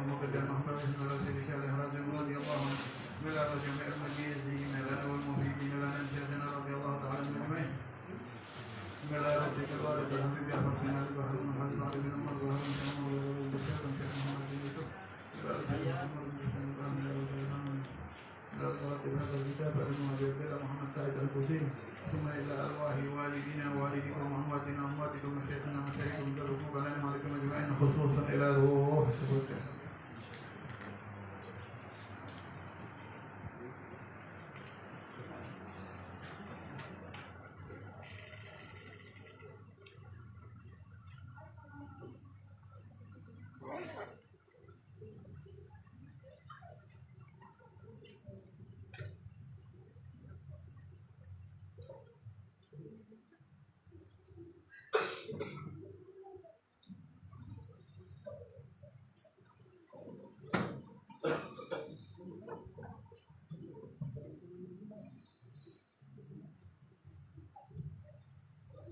ومقدم محمد بن رسول الله رضي الله عنه ولا جميع المجيزين لنا والمفيدين لنا شيخنا رضي الله تعالى عنه أجمعين ولا ربك الوارث الحمد بأحمدنا البحر من هذا العالم من أمر وهو من شأنه وبشر شيخ محمد بن يوسف ولا ربك محمد بن سليمان لا تراتب هذا الكتاب علمنا بيدنا محمد سعيد الحسين ثم إلى أرواح والدينا ووالدكم وأمواتنا وأمواتكم وشيخنا ومشايخكم ذركم لنا وعليكم أجمعين خصوصا إلى روح سبحانه.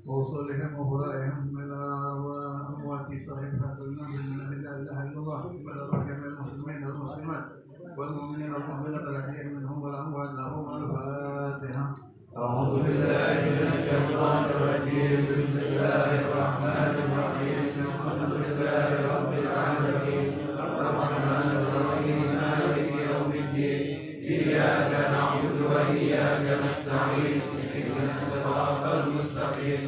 وصلهم وفرائهم إلى أموات صاحب هذا المنزل من لا إله إلا الله وإلى جميع المسلمين والمسلمات والمؤمنين والمؤمنات الأحياء منهم والأموات لهم الفاتحة. أعوذ بالله من الشيطان الرجيم بسم الله الرحمن الرحيم الحمد لله رب العالمين الرحمن الرحيم مالك يوم الدين إياك نعبد وإياك نستعين اهدنا الصراط المستقيم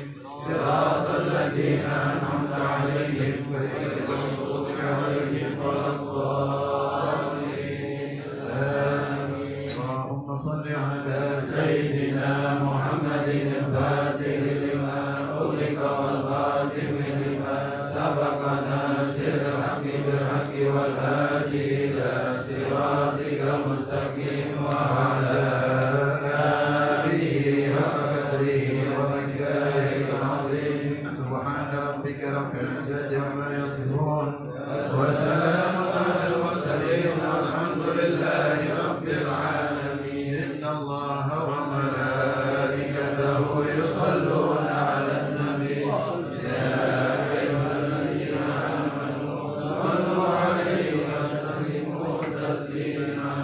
صراط الذين أنعمت عليهم غير المغضوب عليهم ولا الضالين آمين. اللهم صل على سيدنا محمد الفاتح لما أغلق والخاتم لما سبق ناصر الحق بالحق والهادي إلى صراطك المستقيم وعلى رب العزة عما يصفون وسلام على المرسلين والحمد لله رب العالمين. إن الله وملائكته يصلون على النبي يا أيها الذين آمنوا صلوا عليه وسلموا تسليما.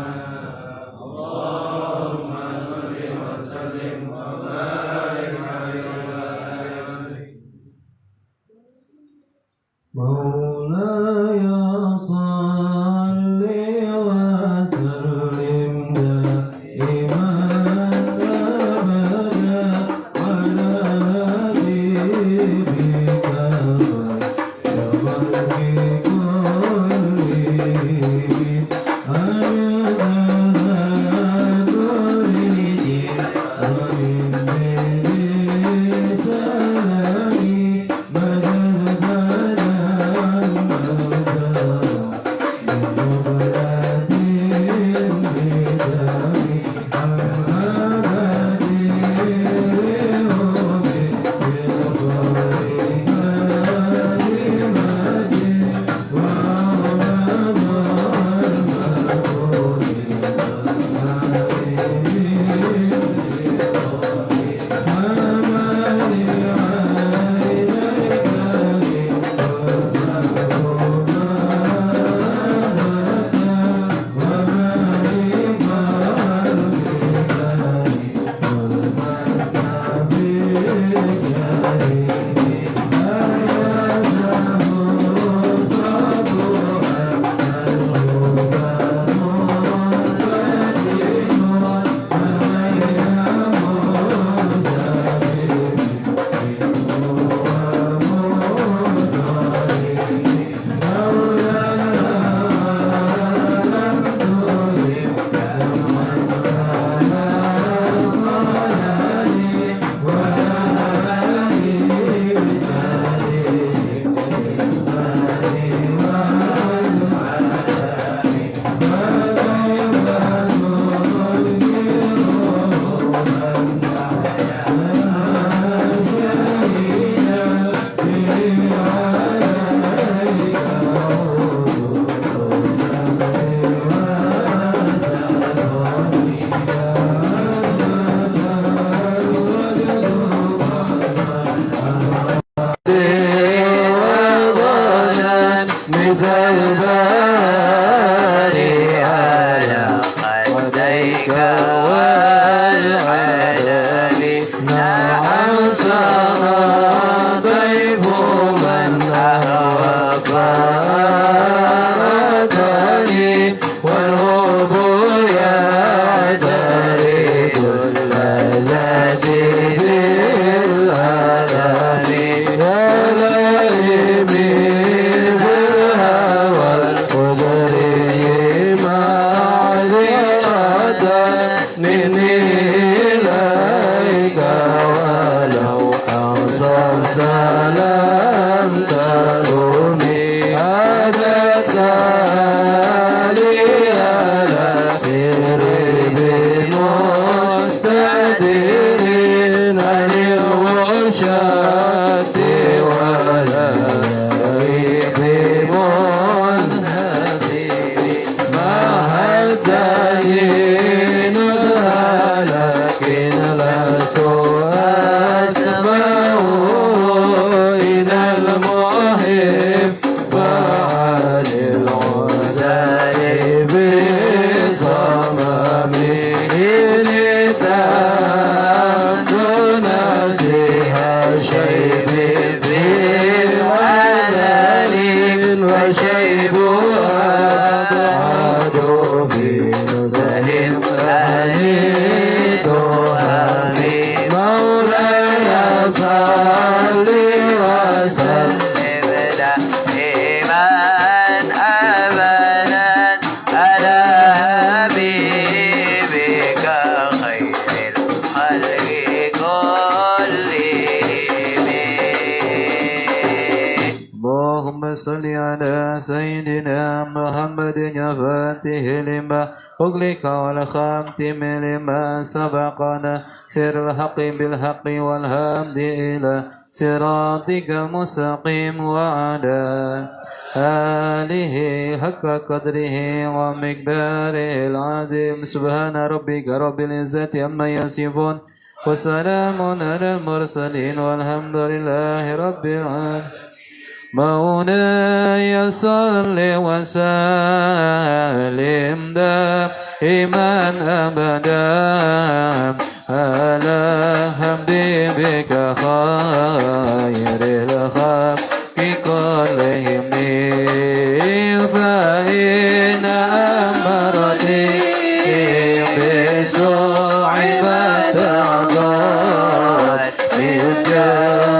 أغلق والخاتم لما سبقنا سر الحق بالحق والهمد إلى صراطك المستقيم وعلى آله حق قدره ومقداره العظيم سبحان ربك رب العزة عما يصفون وسلام على المرسلين والحمد لله رب العالمين. مولاي صل وسلم دائما أبدا على حبيبك خير الخلق كلهم فإن أمرتي بصعبة عضات من جالها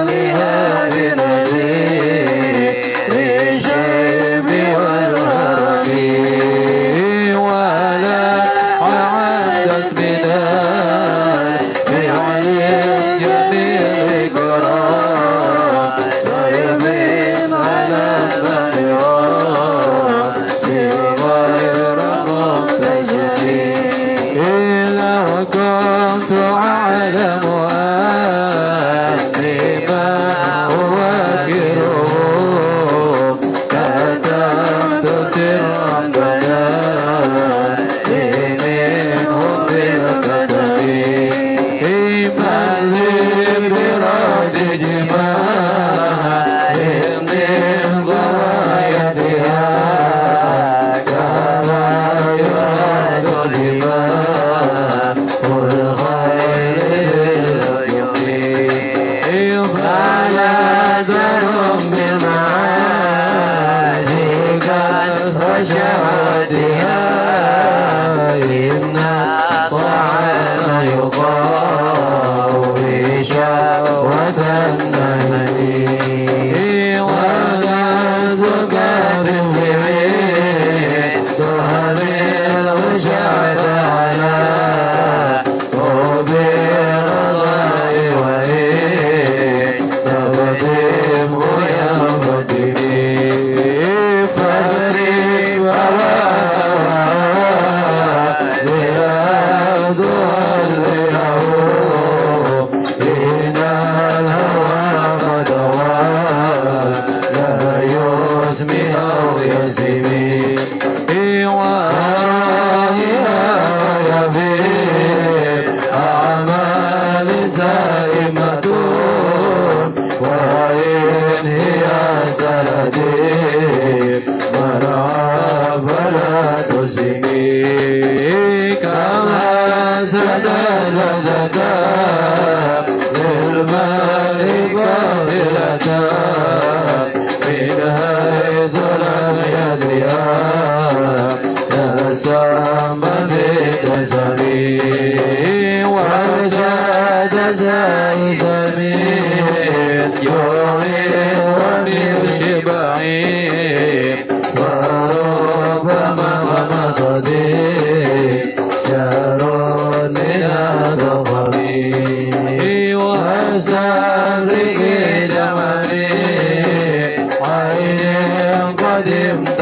قدمت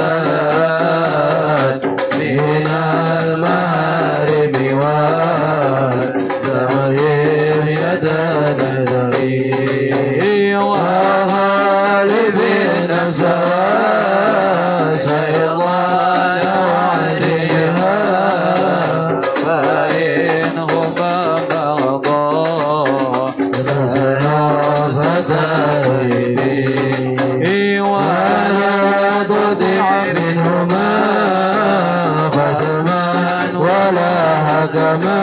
كما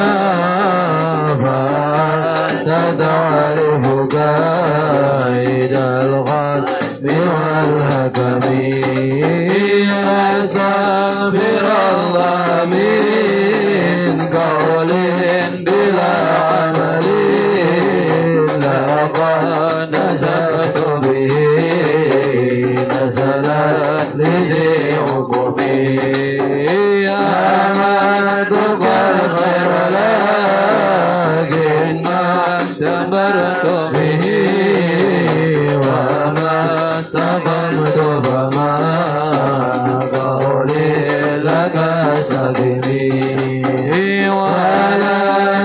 فعلت تعرف كيد الغلب والحكم يا سابر الله من قول بلا عمل لقد نزلت به نزلت لذي عقبي يا مدك الخير لكن ما استمرت به وما استقمت فما قولي لك سقمي ولا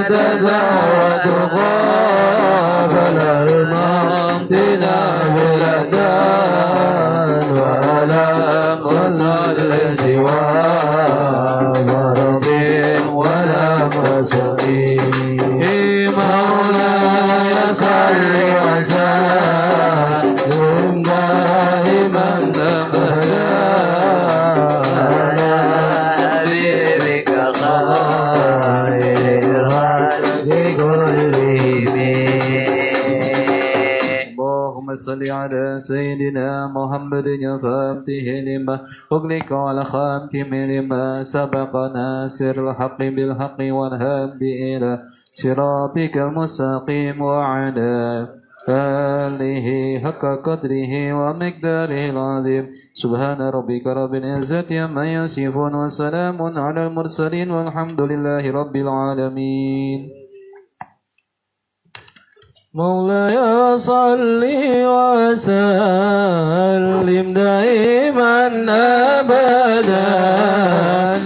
تزود قبل الموت نافلة ولا مصل سوى مرض ولا مسؤول مولاي صل وسلم دائما ابدا على حبيبك خير الخلق كلهم. اللهم صل على سيدنا محمد الفاتح لما أغلق والخاتم لما سبق ناصر الحق بالحق والهادي إلى صراطك المستقيم وعلى آله حق قدره ومقداره العظيم سبحان ربك رب العزة عما يصفون وسلام على المرسلين والحمد لله رب العالمين. مولاي صل وسلم دائما أبدا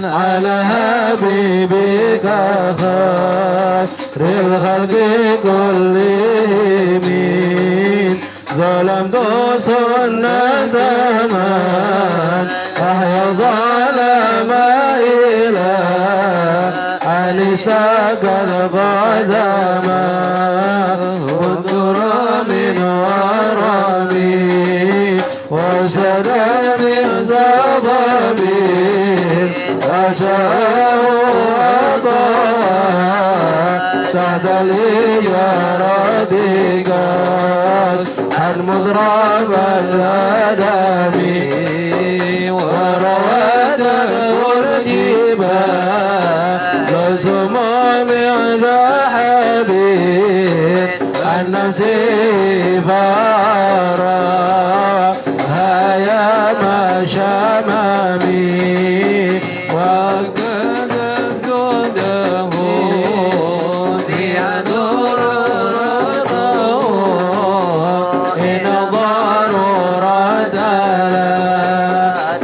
على حبيبك خير الخلق كلهم ظلمت سنة من أحيا الظلم إلى أن اشتاق القدم انظر من ورمي واشهد من زبابي أشاء أطاع تحت الإجارة عن مضرب الأدم ورواد الغرجبا لسموم ذهبي عن نفسي فارها يا ما شمامي وقد جده يدور رضاه إن ضرورة لا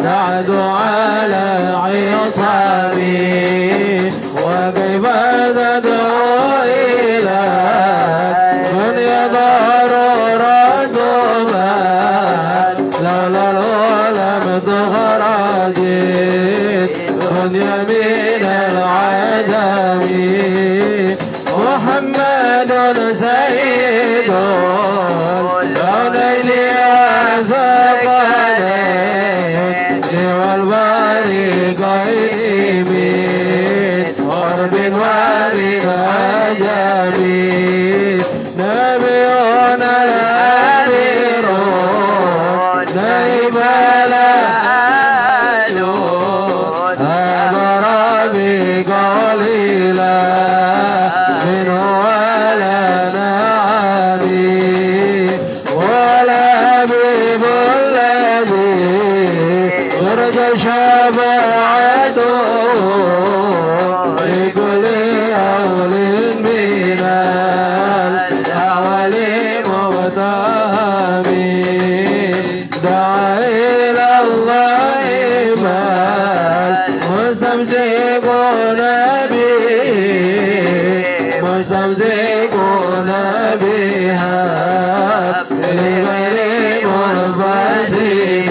تعد على عصامي وكيف تدعو إلى من يضرر دوما لولا العلم تخرجت من يمين العدم محمد سيد الكونين الثقلين والبارقين من قرب ومن عجم نبينا الأميرون نائب الأهلون أمر بقليلا من ولا نعمي ولا بيب الذي يرجى شفاعته لكل أول من الأول متهم دعا إلى الله مستمسكون به مستمسكون بها لغير منفسد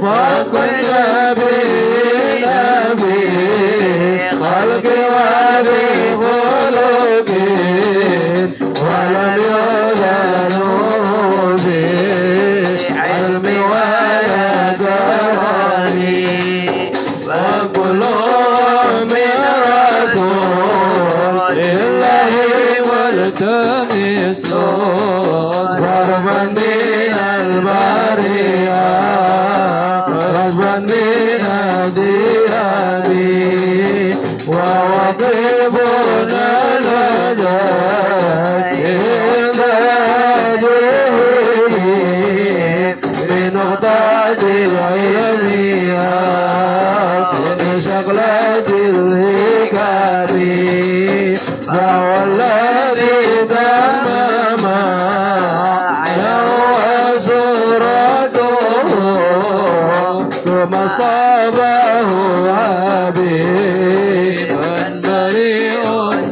وكل بنا له حبيب بريء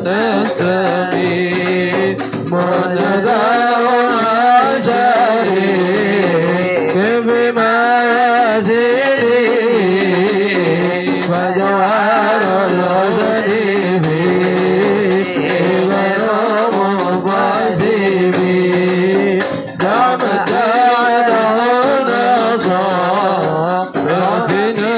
السميع منذر شريك بما يزيد فجوهر الحسن فيه غير منقسم دام الدعوة نصار ربنا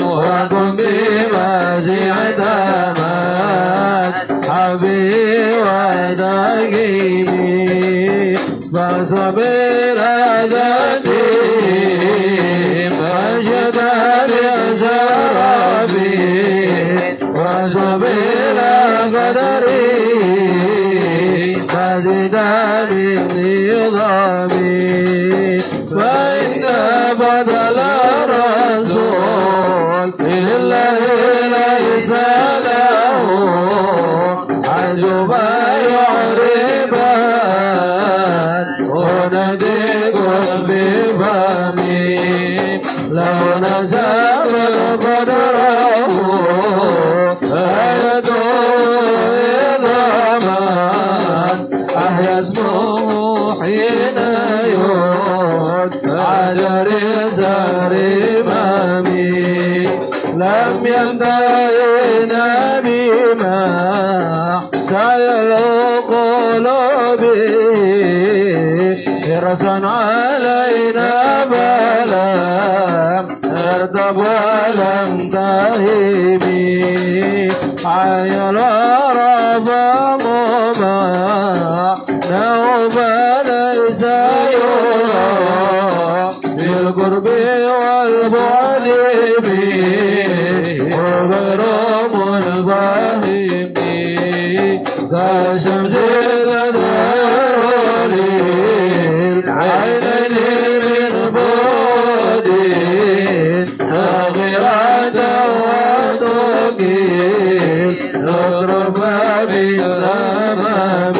وكن بمزيع تمات حبيب ودقيمي فصبر ذاتي مجد بشرفي وصبر قدري مزد بالنظامي فإن بدل الرسول لله ليس له عجبا يعربان ونذيق بفمي لو نزل قدره أيده إظامان أحيا اسمه حين يود على رزق إمامي لم ينتهينا بما سيل قلوبي حرصا علينا فلم ارتب ولم تهمي عيل رفضهما نوب ليس يرى بالقرب والبعد به وغير منفهم كشمس تدهر العينين من بعد صغيرة وتقيل تضرب بالأمام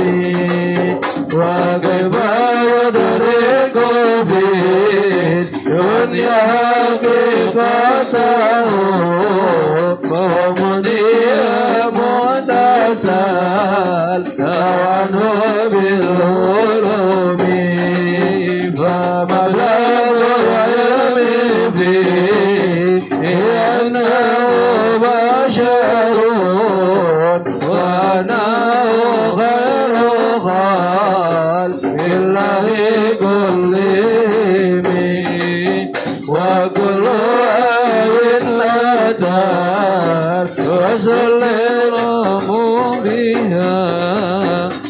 وكيف يدرك في الدنيا حقيقته فهو مذيع متسال عنه بالعلوم فمبلغ العلم فيه أنه بشر وأنه غير خالق الله كلهم وكل وسلم بها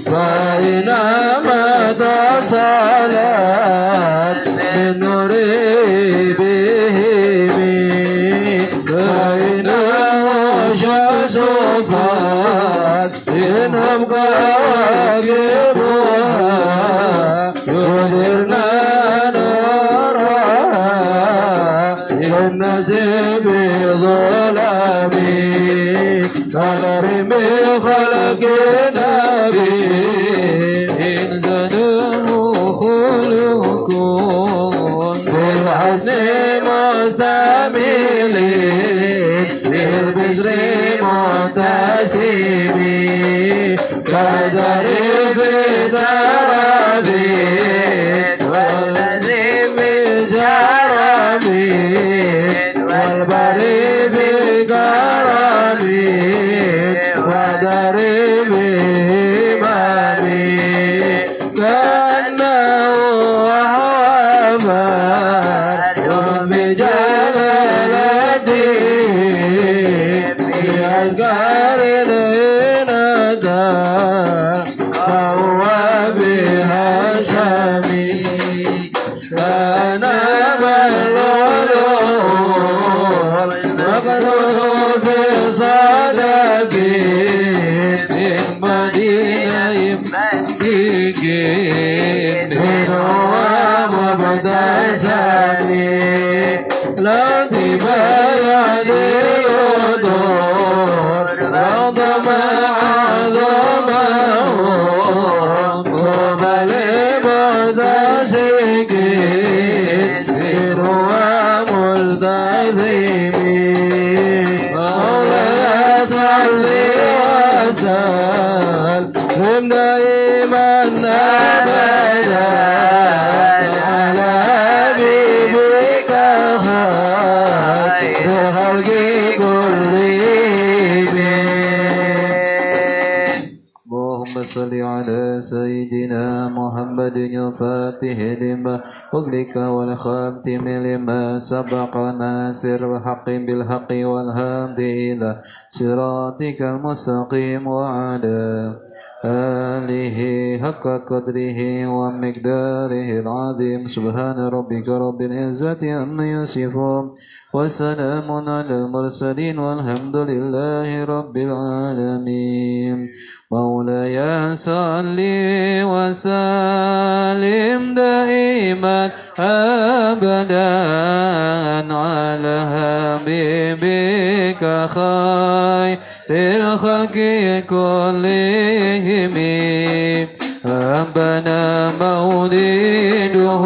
فإنما تصلت من نور بهم فإنه شمس فات إنهم كواكبها يدرنا نورها الناس بظلامي كغرم خلقنا به إن زاده خلق بالحسن مستعملين بالبشر متسمين كذلك بدربين والذي بجرمين والبري بكرمين ودرب إمامي كأنه حوامر بجلالته في أذكار الإنادة فهو بها شامي كان بالعلوم مغلوب في صدقه المدينة يمديكين منه مبتسمي لا تبايد يدور رضم عظمه قبل مبتسكين صل على سيدنا محمد الفاتح لما أغلق والخاتم لما سبق ناصر الحق بالحق والهادي إلى صراطك المستقيم وعلى آله حق قدره ومقداره العظيم سبحان ربك رب العزة عما يصفون وسلام على المرسلين والحمد لله رب العالمين مولاي صل وسلم دائما أبدا على حبيبك خير الخلق كلهم ربنا مولده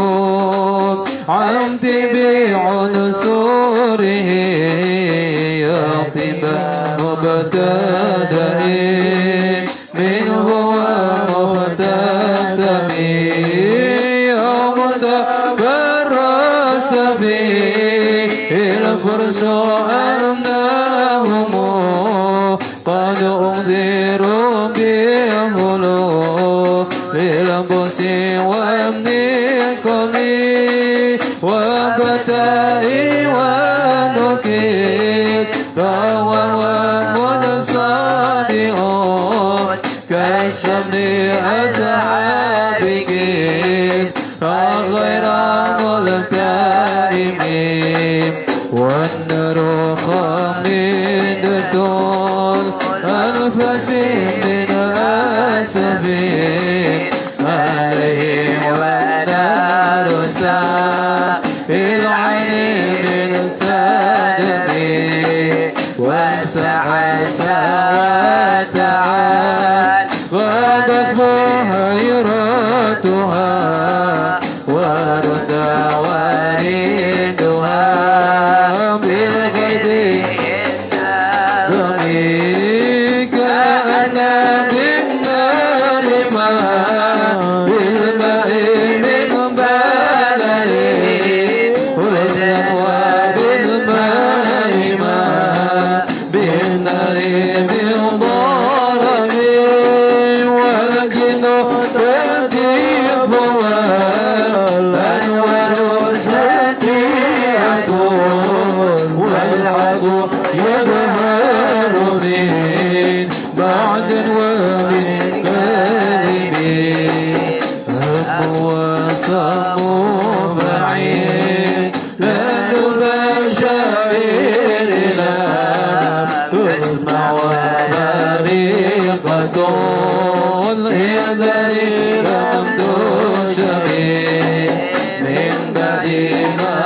عمد بعنصره يطيب مبتدأ منه ومختتم يوم تبرس به الفرس أنهم قد أنذروا بالغلو للبس وأمن القوي وبتاء ونكيس روى ومتصادعون كالشمل أصحابك غير ملتئم والنار خامدة أنفس من أسف عليهم ونار العين من سدم وسعى وتعال وتصبح حيرتها ورد وريدها بالغيث كأن بالنار بالماء من بلد وزن وبالماء بالنار من ضرب ولكن تجيب والأنوار ساتية والعدو يظهر من بعد ومن كذب هم وصموا بعيد لا نباشر لا تسمع وبريقة إذا لم تشبه من بعد ما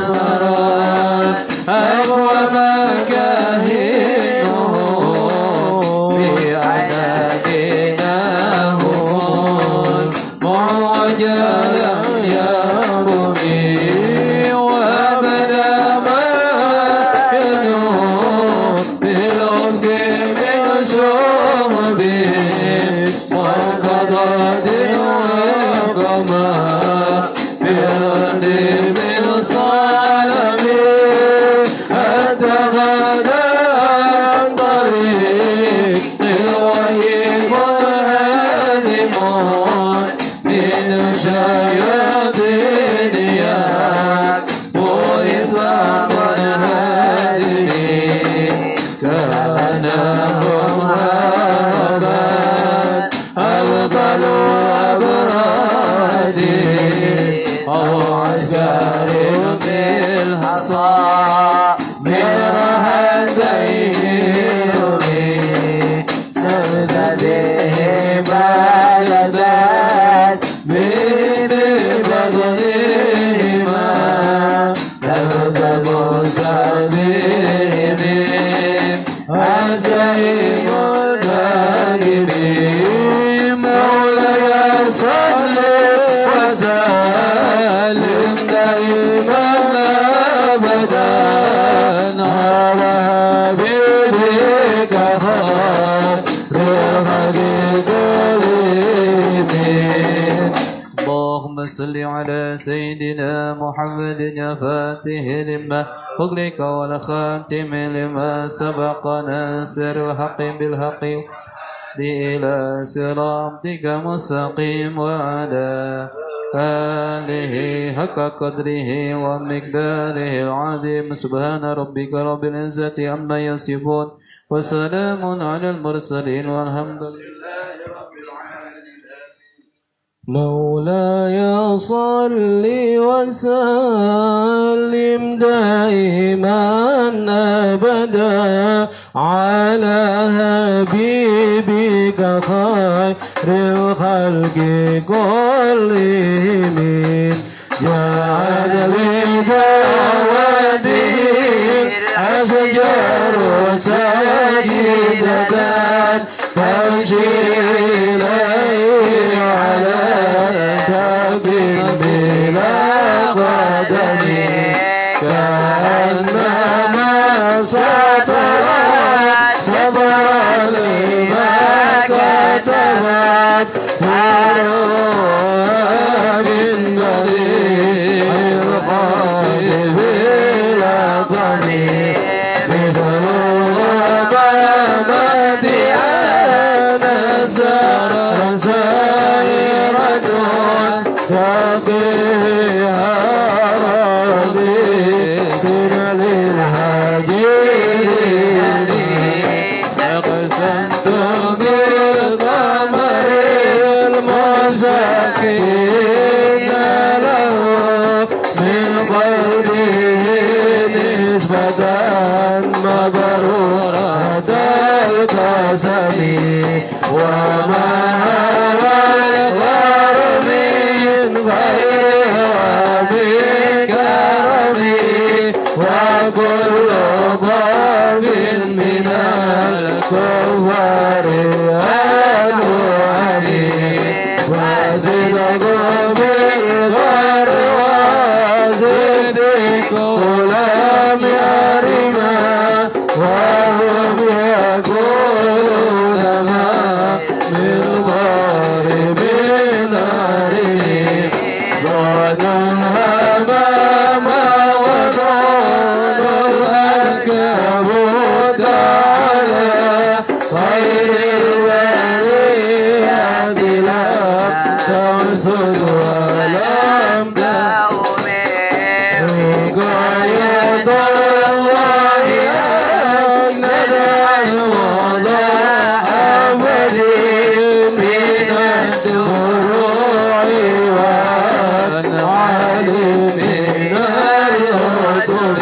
أمرت أقوى مكاهنه بأعدادناه معجلا يرمي وأبدا ما ينوم بالعمق من شرب وانقضت وانقضى بالرد من صالم أتغدى عن طريق الوحي منهزمون من شياطينها وإطلاق الهادمين كأنهم هربت أبطل أبراد أو عسكر بالحصى من رهديهم نبتدئ بلدات من بطنهما نبتدئ سبيلهم عجيب الغالبين مولاي صل وسلم دائما أبدا على حبيبك اللهم صل على سيدنا محمد الفاتح لما أغلق والخاتم لما سبق ناصر الحق بالحق إلى صراطك مستقيم وعلى آله حق قدره ومقداره العظيم سبحان ربك رب العزة عما يصفون وسلام على المرسلين والحمد لله رب العالمين. مولاي صل وسلم دائما أبدا على حبيبك خير الخلق كلهم جعل بدعوته أشجار سجدة تمشي إليه على سبب بلا قدم كأنما سطرت لما كتبت فروها من بريء الخير بلا ضمير مثل قامت أنا سائرة تقيها رضي سنة للهجير أقسمت بالقمر المسكين له من قلبه نسبة مبرورة القسم وما الغار من غيرها بكرمي وكل ضرب من الكفار أنواني وزدق بالغار وزدق لم يرما وهم يقولون ما من ضارب ناره ظنا أماما وظن العنكبوت على خير الوريات لم تنسد ولم تؤمن غاية الله أن ندعي وضع أبدي من الدروع والعالم من الرطب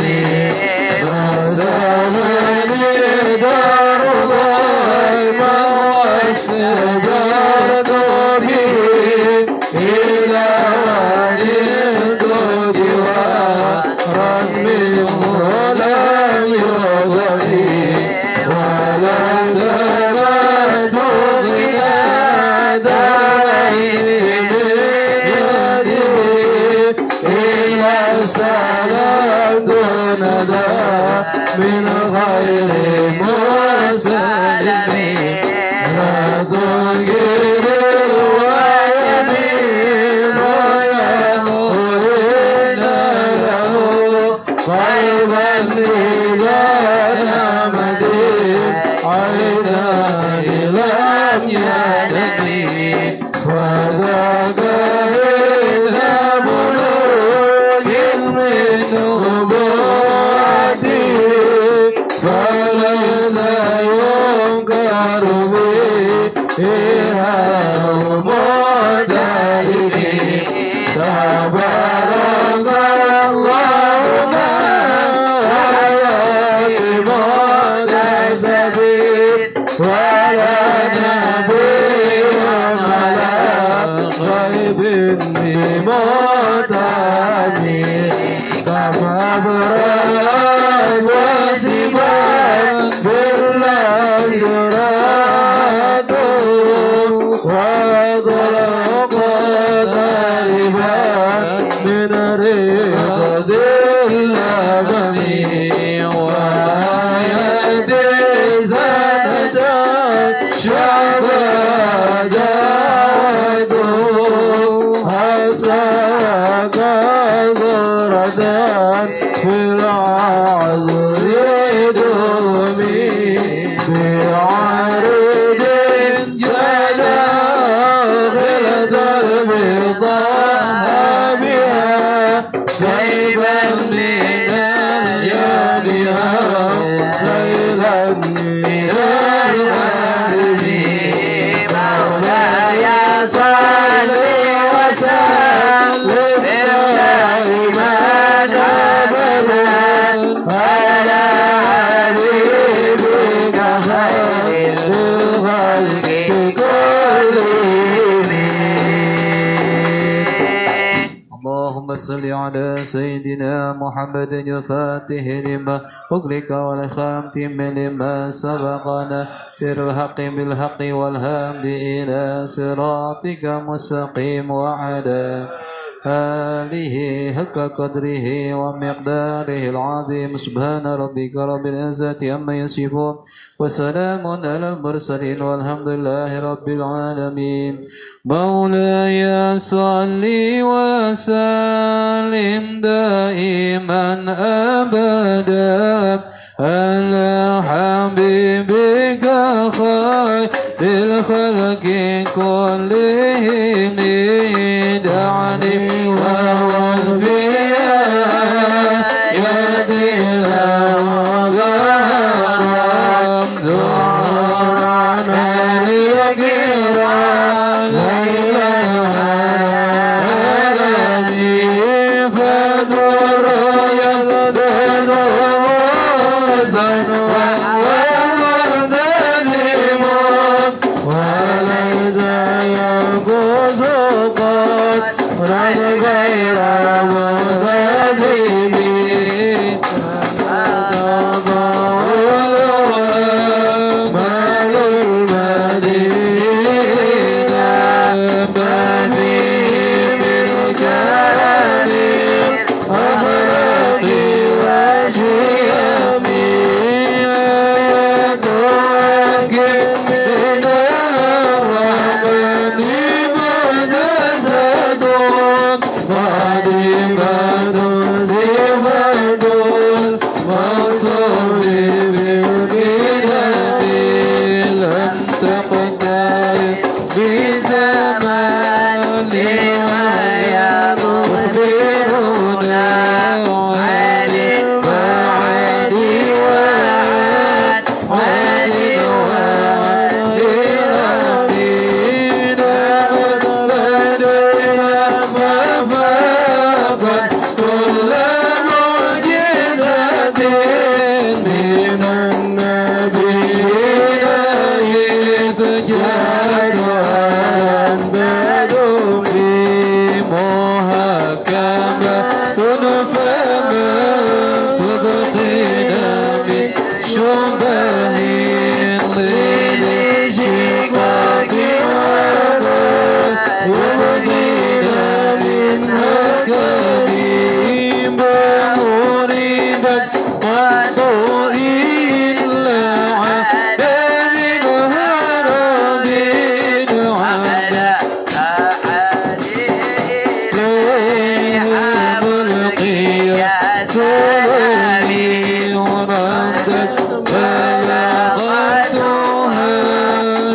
وزمني دار ظلما واستجرت به إلى وادي الدود ورمه لم يغني ولا زالت غيادين بيده إلى استلمت ندى من غير مسلم لا تنكر ويمين ويقولون له قلبا لجانا مدين عيناه لم يدني فذاك إذا بلوغ من نبوته فليس ينكر به إيهام معترفه تبارك الله ما حياة مكتسبين ولا نبي على غيب بمتهم كما أبرد وسبان بالله يراده وأغلق طالبا من رياض اللبن وآيات سندت شعبا دعوته حتى كثرة في العذر دومي بعرض صل على سيدنا محمد الفاتح لما أغلق والخاتم لما سبقنا سر الحق بالحق والهامد إلى صراطك مستقيم وعلى آله حق قدره ومقداره العظيم سبحان ربك رب العزة عما يصفون وسلام على المرسلين والحمد لله رب العالمين مولاي صل وسلم دائما أبدا على حبيبك خير الخلق كلهم دعني ووفي يدي الغرام زورنا ليقرا ليلا هادي فدور يقدر وزن ومدنم وليس ينقص قد رد غير مدنم مال المدينة بني بالجلال أخرج وشيمي يدعك من الرحمن مجسد قديمة صفة موصول بالكتاب لم تقدر بزمان ويا مخبرنا علم وعدي وعد علم وعد ربنا بدنا ففقد كل معجزة من النبيين إذ جاءت بدو في محكمة فما تبطينا من شبه للشقاق يبدينا من هكذا مريدا وضوء إلا عدم هرب على سلالي وردت بلاغتها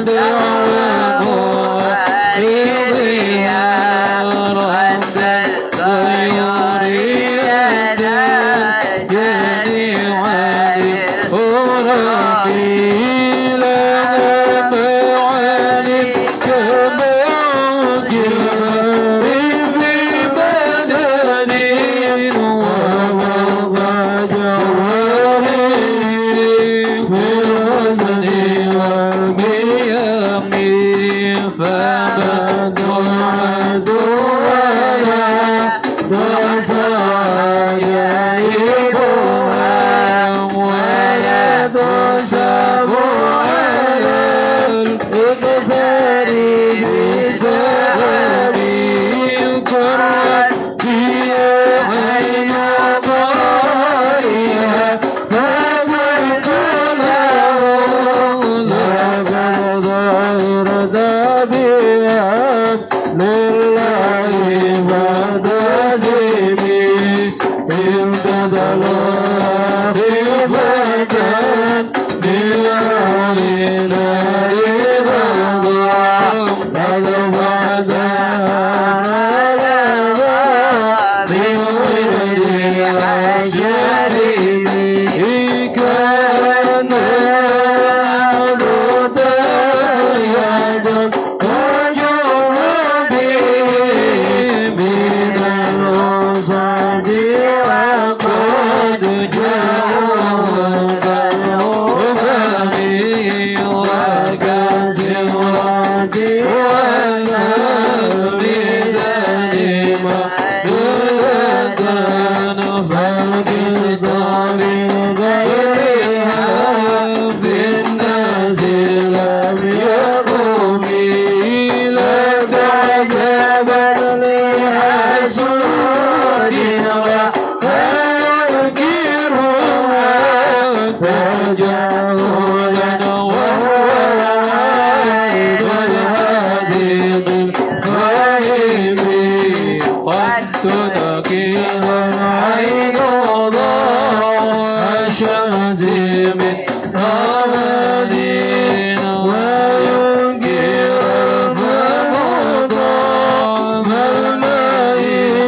دعوة معرضها رد الطيور يدا جديعا وربي لها معاني كموج في بدني ووضع جواري في الوزن والبيامي فبد عدوها وسعيها ويتصب على الإكثار بالسلام قرت في عين ضارها فقلت له لقد ظهر ذابها لله فدازمي امتدل خفة بالعلينا إبضا قد بعدها بورد العجل كان عبد يدا وجربي من الرصد وقد جاء فمي وكسرتي وانا بذنب عزيم أبدين وينكر فمضى فالماء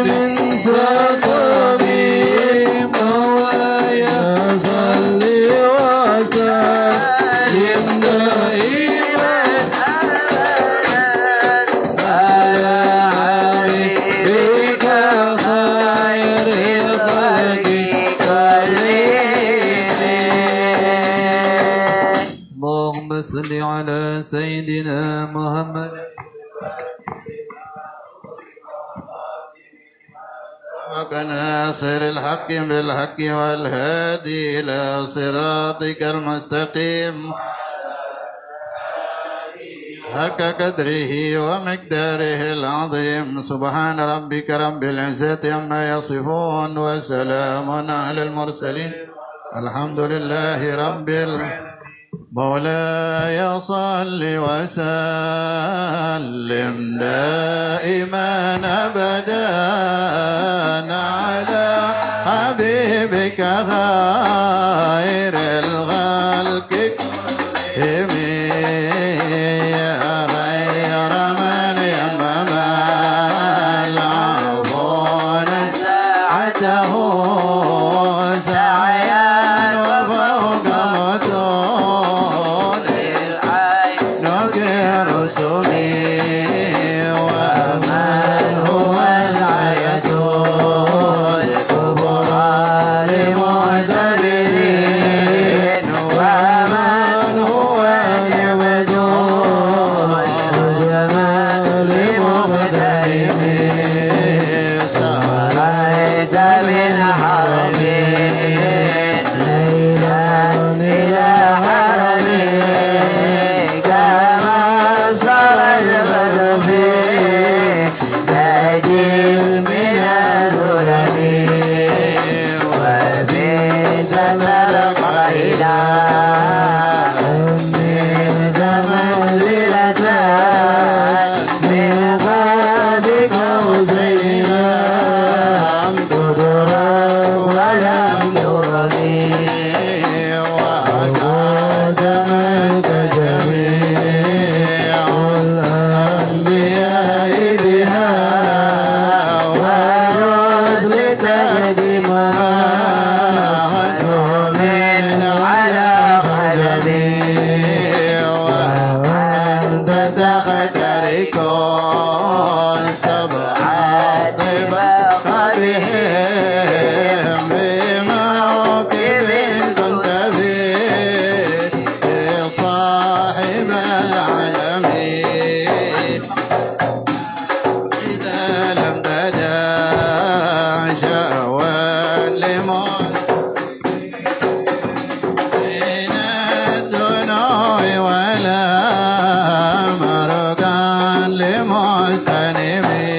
من سقمي مولاي صل وسلم دائما على حبيبك خير الخلق اللهم صل على سيدنا محمد ناصر الحق بالحق والهادي إلى صراطك المستقيم حق قدره ومقداره العظيم سبحان ربك رب العزة عما يصفون وسلام على المرسلين الحمد لله رب العالمين مولاي صل وسلم دائما أبدا على حبيبك خير الخلق يا غير من يمم العفون ساعته سعيا وفوق متون نكر رسمي ومن هو الآية الكبرى لمعتبرين ومن هو الوجود الجمال لمغتربين سريت من حرمي ليلا إلى حرمي كما سرى البدر في نجيل من الظلم وفي زمن قيدا من منزلة من باب قوسين لم تدرك ولم ترمي وقدمك جميع الأنبياء بها والرسل تقدمها وتؤمن على قدمي وأنت تخترق سبع طباق بهم بموكب كنت فيه صاحب العالمين إذا لم تدع شهوى لموت من الذنوب ولا مرقا لمستنبي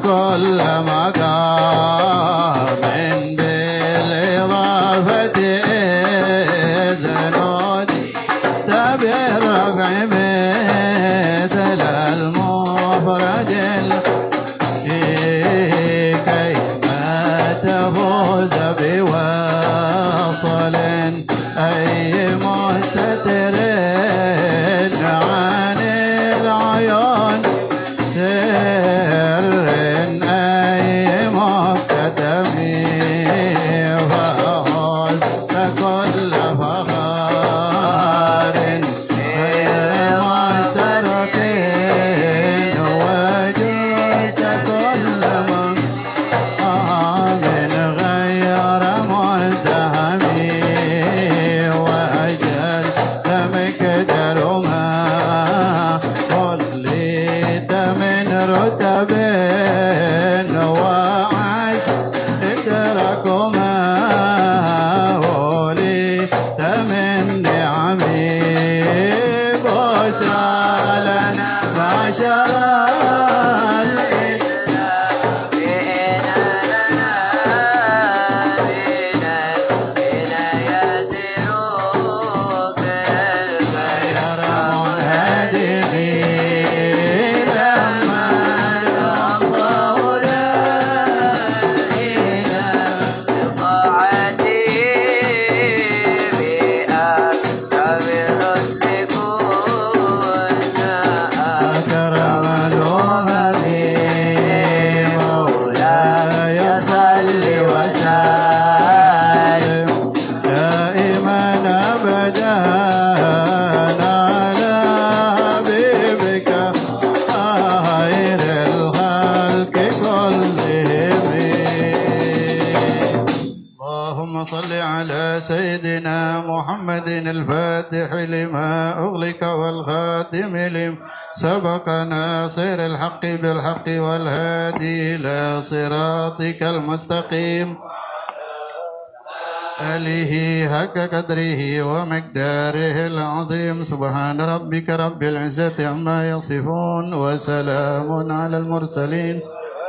كل مقام بالإضافة زنود بالرفع مثل المفرد كيما تفوز بوصل أي مستتر عن العيون سر أي مكتم فخذ كل فخار غير مسترق وجيت كل مقام غير ملتهم وأجل مقدر ما خليت من رتب وعشت اللهم صل على سيدنا محمد الفاتح لما أغلق والخاتم لما سبق ناصر الحق بالحق والهادي إلى صراطك المستقيم آله حق قدره ومقداره العظيم سبحان ربك رب العزة عما يصفون وسلام على المرسلين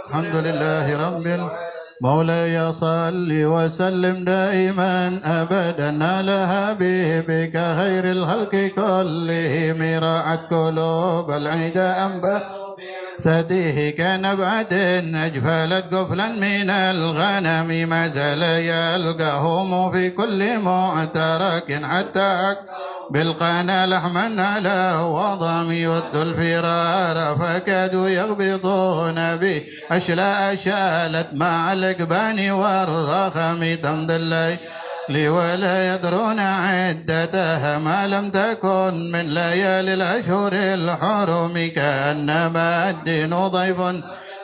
الحمد لله رب العالمين. مولاي صل وسلم دائما أبدا على حبيبك خير الخلق كلهم راعت قلوب العدا أنبا سديه كان بعد أجفلت قفلا من الغنم ما زال يلقاهم في كل معترك حتى بالقنا لحما على وضم ود الفرار فكادوا يغبطون به أشلاء شالت مع الأقبان والرخم تمضي الليل ولا يدرون عدتها ما لم تكن من ليالي الأشهر الحرم كأنما الدين ضيف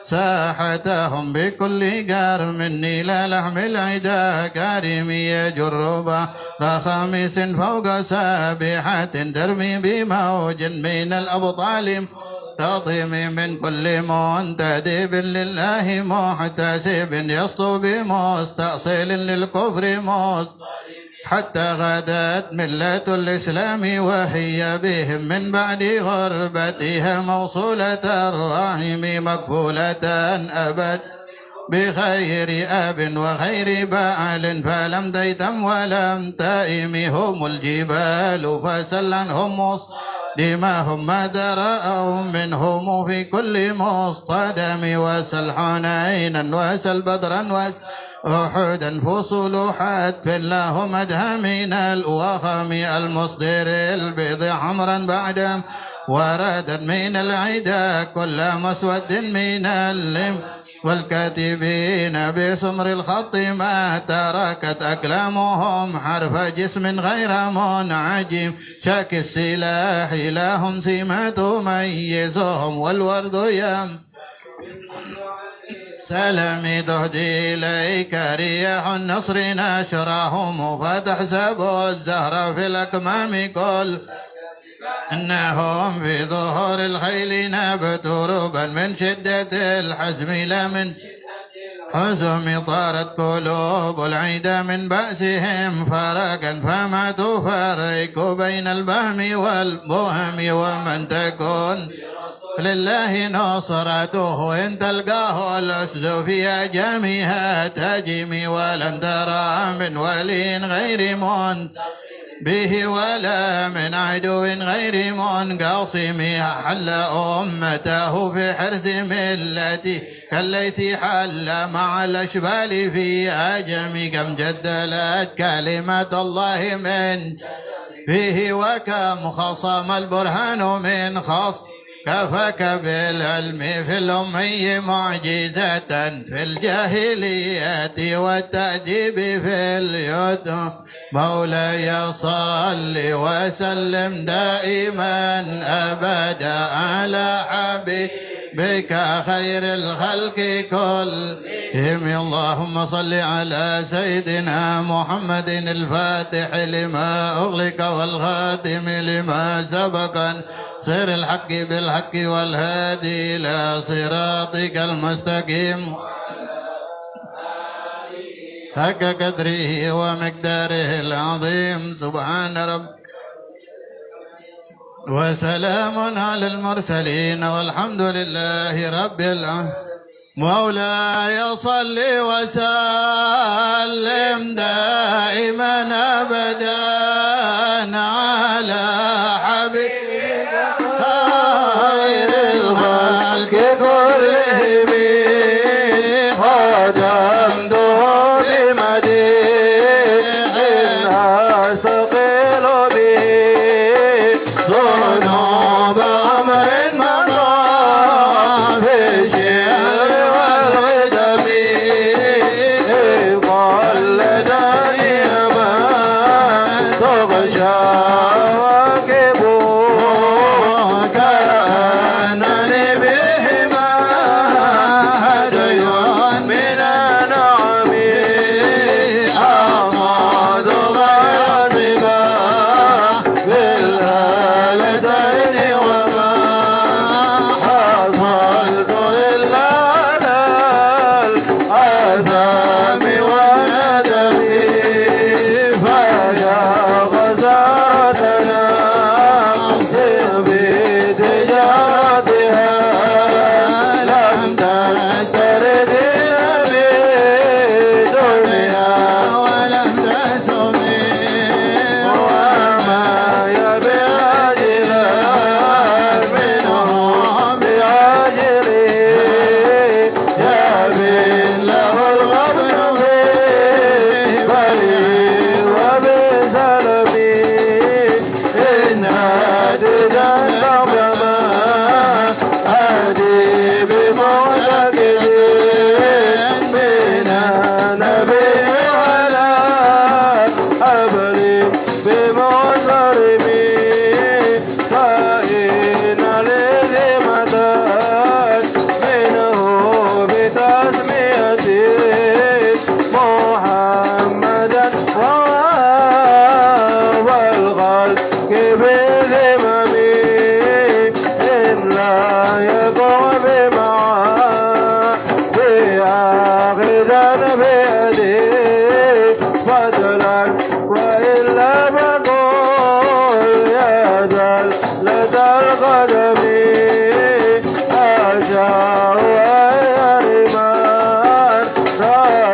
ساحتهم بكل قرم إلى لحم العدا كريم يجر بحر خميس فوق سابحة ترمي بموج من الأبطال تطيم من كل منتدب لله محتسب يسطو بمستأصل للكفر حتى غدت ملة الإسلام وهي بهم من بعد غربتها موصولة الرحم مكفولة أبد بخير أب وخير بعل فلم تيتم ولم تئم هم الجبال فسل عنهم لما هم ما درأوا منهم في كل مصطدم وسل حنينا وسل بدرا وسل أحدا فصول حتف لهم أدهى من الوخم المصدر البيض حمرا بعد وردا من العدا كل مسود من اللم والكاتبين بسمر الخط ما تركت أكلامهم حرف جسم غير منعجم شاك السلاح لهم سمة تميزهم والورد يم سلام تهدي إليك رياح النصر نشرهم فتحسب الزهر في الأكمام كل إنهم في ظهور الخيل نبت ربا من شدة الحزم لا من حزم طارت قلوب العيدا من بأسهم فرقا فما تفرق بين البهم والبهم ومن تكون لله نصرته إن تلقاه الأسد في أجامها تجمي ولن ترى من ولي غير من به ولا من عدو غير منقصم حل أمته في حرز ملتي كالتي حل مع الأشبال في أجم كم جدلت كلمة الله من فيه وكم خصم البرهان من خصم كفك بالعلم في الأمي معجزة في الجاهلية والتأديب في اليتم مولاي صل وسلم دائما أبدا على حبيبك خير الخلق كلهم اللهم صل على سيدنا محمد الفاتح لما أغلق والخاتم لما سبق سر الحق بالحق والهادي إلى صراطك المستقيم حق قدره ومقداره العظيم سبحان رب وسلام على المرسلين والحمد لله رب العالمين مولاي صل وسلم دائما أبدا على حبيبك خير الخلق كلهم خدمته بمديح أثقل به ذنوب أمر مضى في الشعر والغدم قل دائما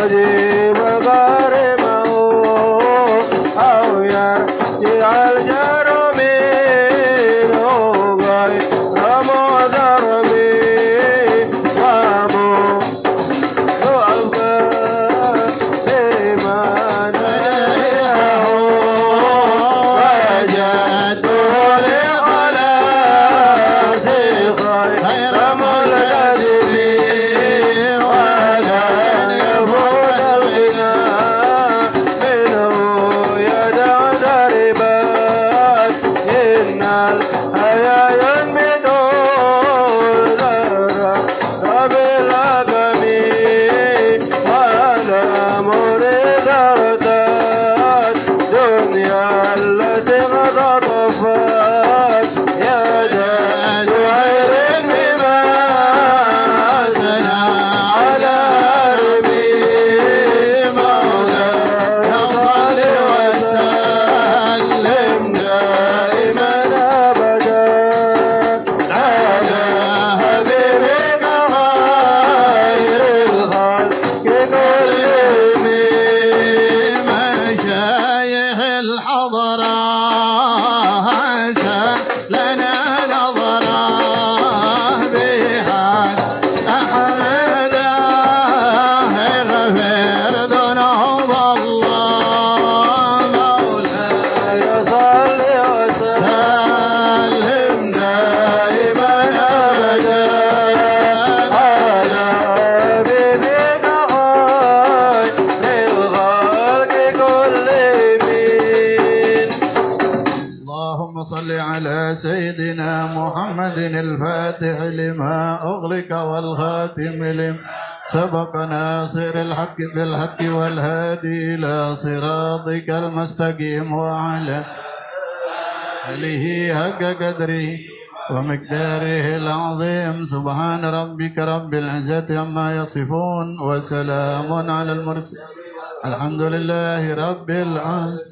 يجيب كريمه أو يرجع الجرم غير مضربي سيدنا محمد الفاتح لما أغلق والخاتم لما سبق ناصر الحق بالحق والهادي إلى صراطك المستقيم وعلى آله حق قدره ومقداره العظيم. سبحان ربك رب العزة عما يصفون وسلام على المرسلين الحمد لله رب العالمين.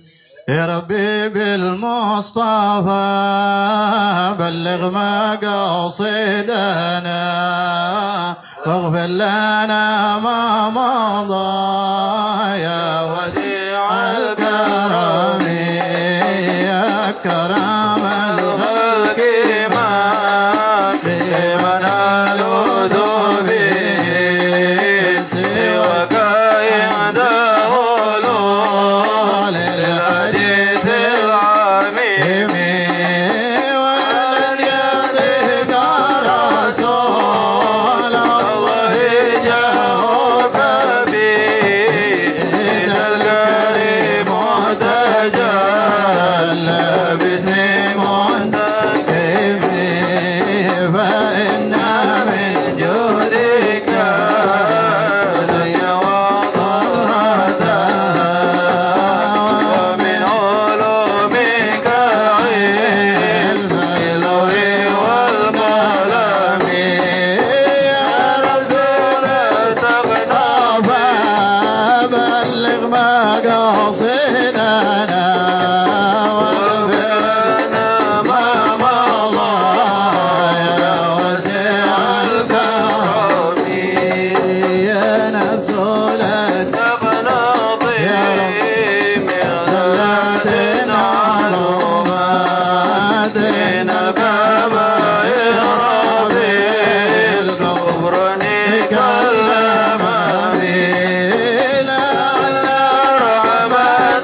يا ربي بالمصطفى بلغ مقاصدنا واغفر لنا ما مضى يا وديع الكرم يا كرم الخلق ما من الوذ به سواك عنده للحديث العميم ولن يضيق رسول الله جاءك به الكريم تجلى باسم منتكب فإن من جودك ومن علومك علم اللوح والقلم يا رسول تقنى فبلغ مقاصدنا واغفرنا ما مضى يا واسع الكرم يا نفس لا تقنطي من ذلات عظمات من الكبائر بالكفر نكلم لعل الرحمن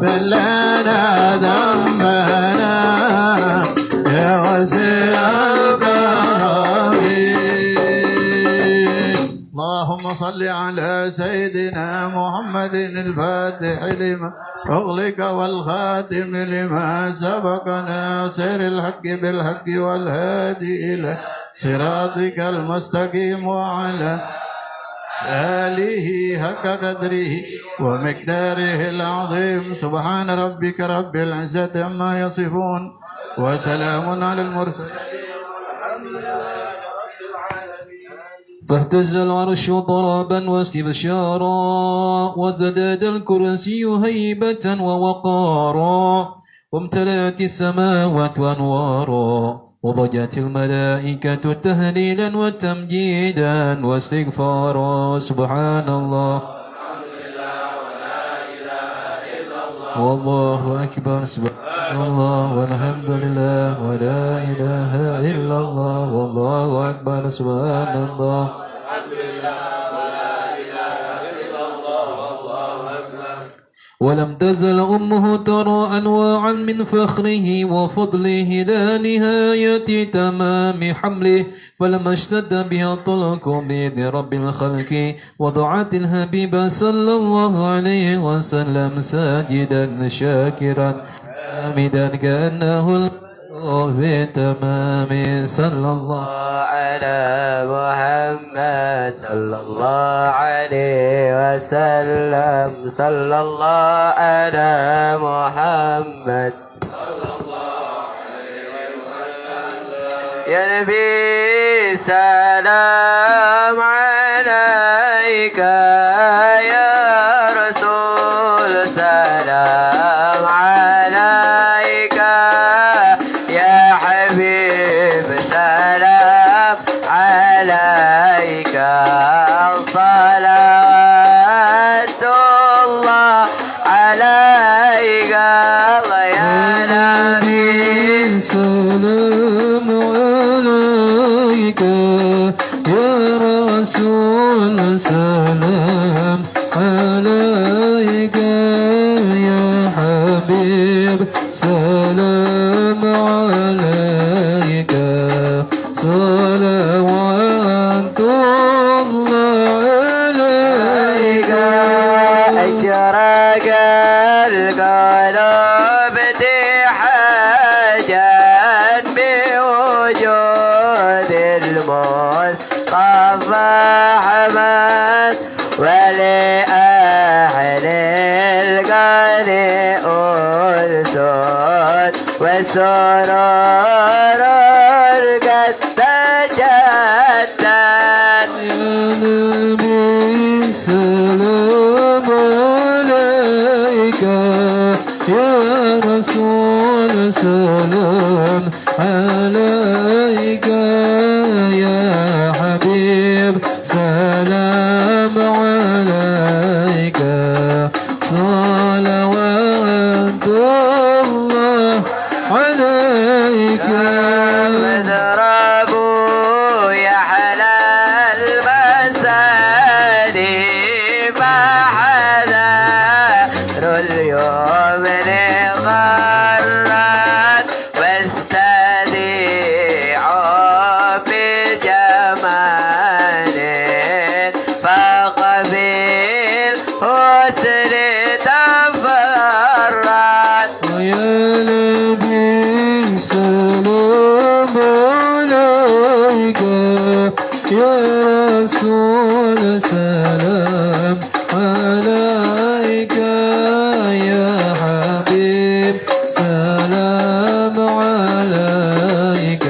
واغفر لنا ذنبنا يا واسع الكرم. اللهم صل على سيدنا محمد الفاتح لما أغلق والخاتم لما سبق ناصر الحق بالحق والهادي إلى صراطك المستقيم وعلى آله حق قدره ومقداره العظيم. سبحان ربك رب العزة عما يصفون وسلام على المرسلين. فاهتز العرش ضربا واستبشارا وازداد الكرسي هيبة ووقارا وامتلأت السماوات أنوارا وضجت الملائكة تهليلا وتمجيدا واستغفارا. سبحان الله والله أكبر. سبحان الله والحمد لله ولا إله إلا الله والله أكبر. سبحان الله ولم تزل أمه ترى أنواعا من فخره وفضله لا نهاية تمام حمله فلما اشتد بها الطلق بإذن رب الخلق وضعت الحبيب صلى الله عليه وسلم ساجدا شاكرا حامدا كأنه في تمام. صلى الله على محمد صلى الله عليه وسلم. صلى الله على محمد صلى الله عليه وسلم. يا نبي سلام عليك يا رسول سلام عليك يا حبيب سلام عليك صلوات الله عليك يا نبي سلام عليك يا رسول سلام عليك يا حبيب سلام عليك صلوات الله عليك. أشرق القلوب تحاجا بوجود المصطفى حمد ولأهل القلب أنس وسرور قد تجدد. يا نبي سلام عليك يا رسول سلام عليك يا حبيب سلام عليك صلوات الله عليك. مضربوا يا حلال مسالي فحذر اليوم لغرات واستذيعوا بجمال فقبيل حسن تفرد. يا نبي سلام عليك يا رسول سلام عليك يا حبيب سلام عليك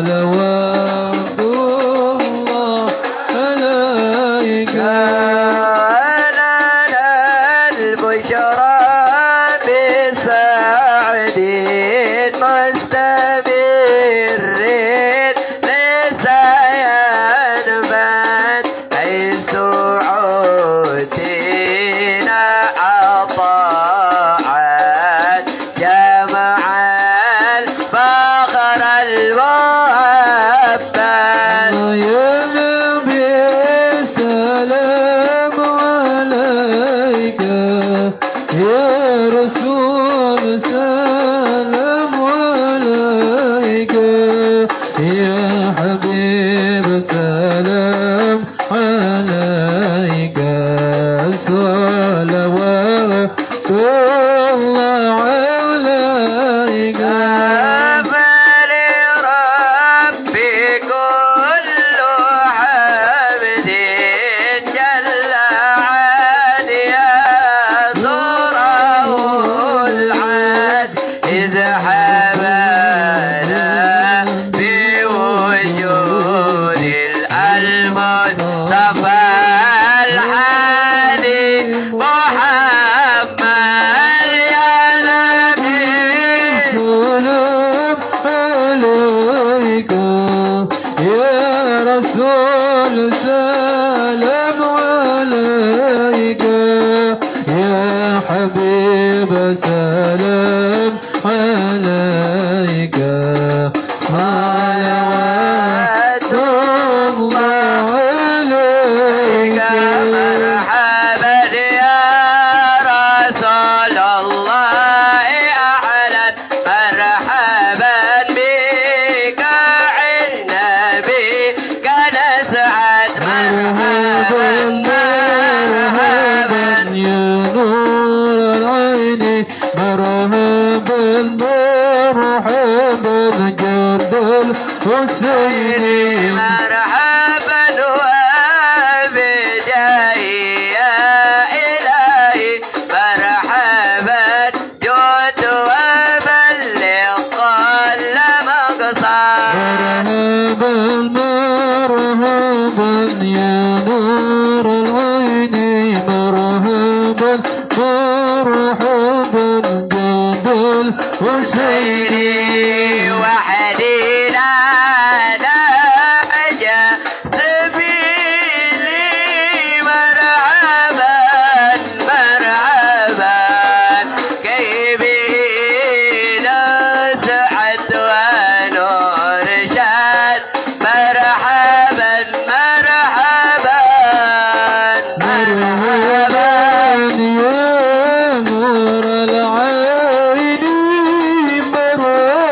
صلوات الله عليك. البشرى بسعد مستمر ليس ينبت حيث عودنا أطاعت جمع الفخر المهبت. يا نبي سلام عليك يا رسول سلام عليك يا حبيب سلام عليك صلوات الله عليك فلربي كل حمد جل عن يسره العاد إذ حمانا بوجود المصطفى الحادي محمد يا نبي سلام عليك يا رسول سلام عليك يا حبيب سلام عليك صلوات الله عليك مرحبا يا رسول الله أهلا مرحبا بك عند بك نسعد مرحبا مرحبا يا نور العين مرحبا مرحبا جد الحسين مرحبا وبجاي يا إلهي مرحبا جد وبلغ كل مقصد مرحبا مرحبا يا نور العين مرحبا مرحبا جد الحسين وحدينا نحجة سبيلي مرحبا مرحبا كيبي نسعد ونرشد مرحبا مرحبا مرحبا يا نور العين مرحبا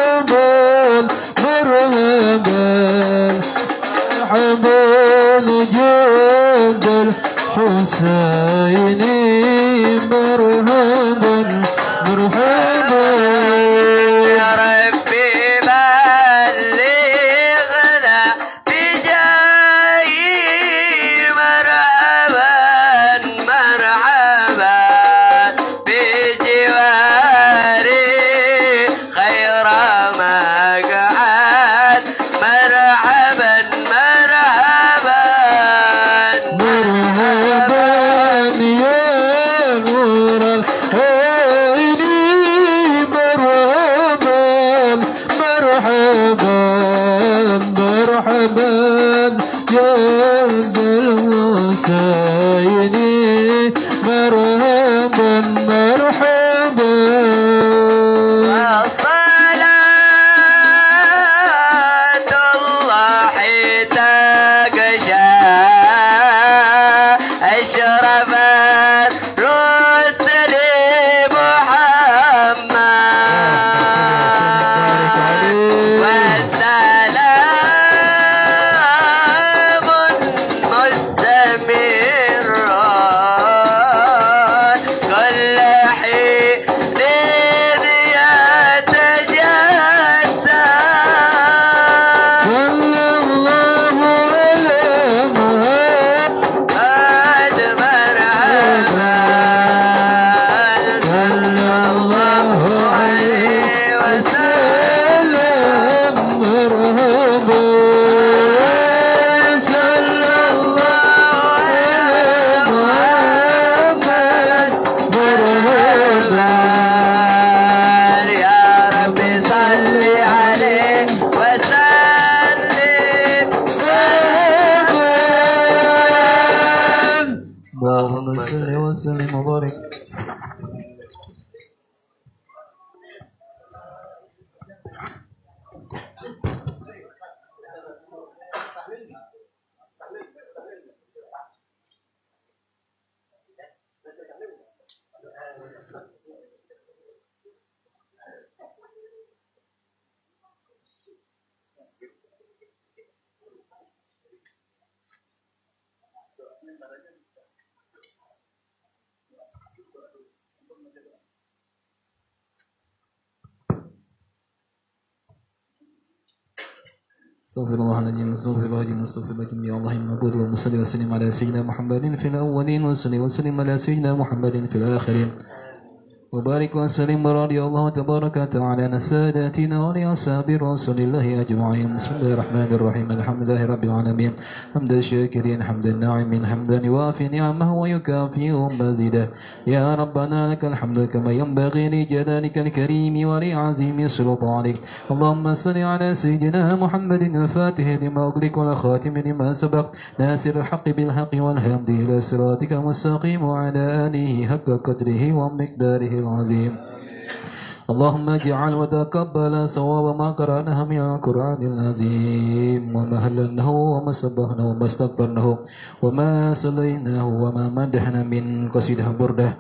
استغفر الله العظيم استغفر الله العظيم استغفر الله العظيم يا الله المعبود اللهم صل وسلم على سيدنا محمد في الأولين وسلم على سيدنا محمد في الآخرين وبارك وسلم رضي الله تبارك وتعالى عن ساداتنا ولأصحاب رسول الله أجمعين. بسم الله الرحمن الرحيم الحمد لله رب العالمين حمد الشاكرين حمد الناعمين حمدا يوافي نعمه ويكافئ مزيدا. يا ربنا لك الحمد كما ينبغي لجلالك الكريم ولعظيم سلطانك. اللهم صل على سيدنا محمد الفاتح لما أغلق والخاتم لما سبق ناصر الحق بالحق والهادي إلى صراطك المستقيم وعلى آله حق قدره ومقداره العظيم. اللهم اجعل وتقبل صواب ما قرأناه من القرآن العظيم وما هللناه وما سبحناه وما استغفرناه وما صليناه وما مدحنا من قصيدة برده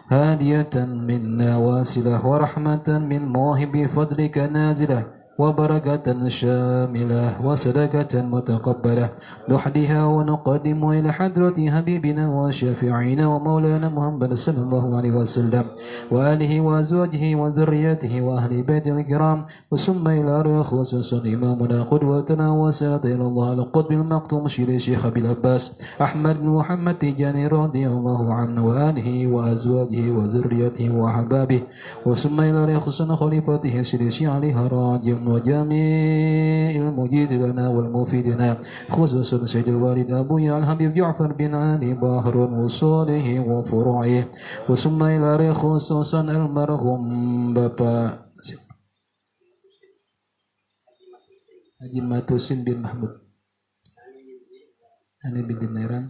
هادية منا واصلة ورحمة من موهب فضلك نازلة وبركة شاملة وصدقة متقبلة نحديها ونقدم إلى حضرة حبيبنا وشفيعنا ومولانا محمد صلى الله عليه وسلم وآله وأزواجه وذريته وأهل بيته الكرام وثم إلى روح خصوصا إمامنا قدوتنا وسيرة إلى الله القطب المقتوم شيخ أبي العباس أحمد بن محمد تجاني رضي الله عنه وآله وأزواجه وذريته وأحبابه وثم إلى روح خصوصا خليفته شيخ علي هراج وجميع المجيز لنا والمفيد لنا خصوصا سيد الوالد أبويا الحبيب جعفر بن علي بحر وصوله وفروعه وثم إلى ريخ خصوصا المرحوم Bapak Haji Matusin bin Mahmud Hani bin Dinairan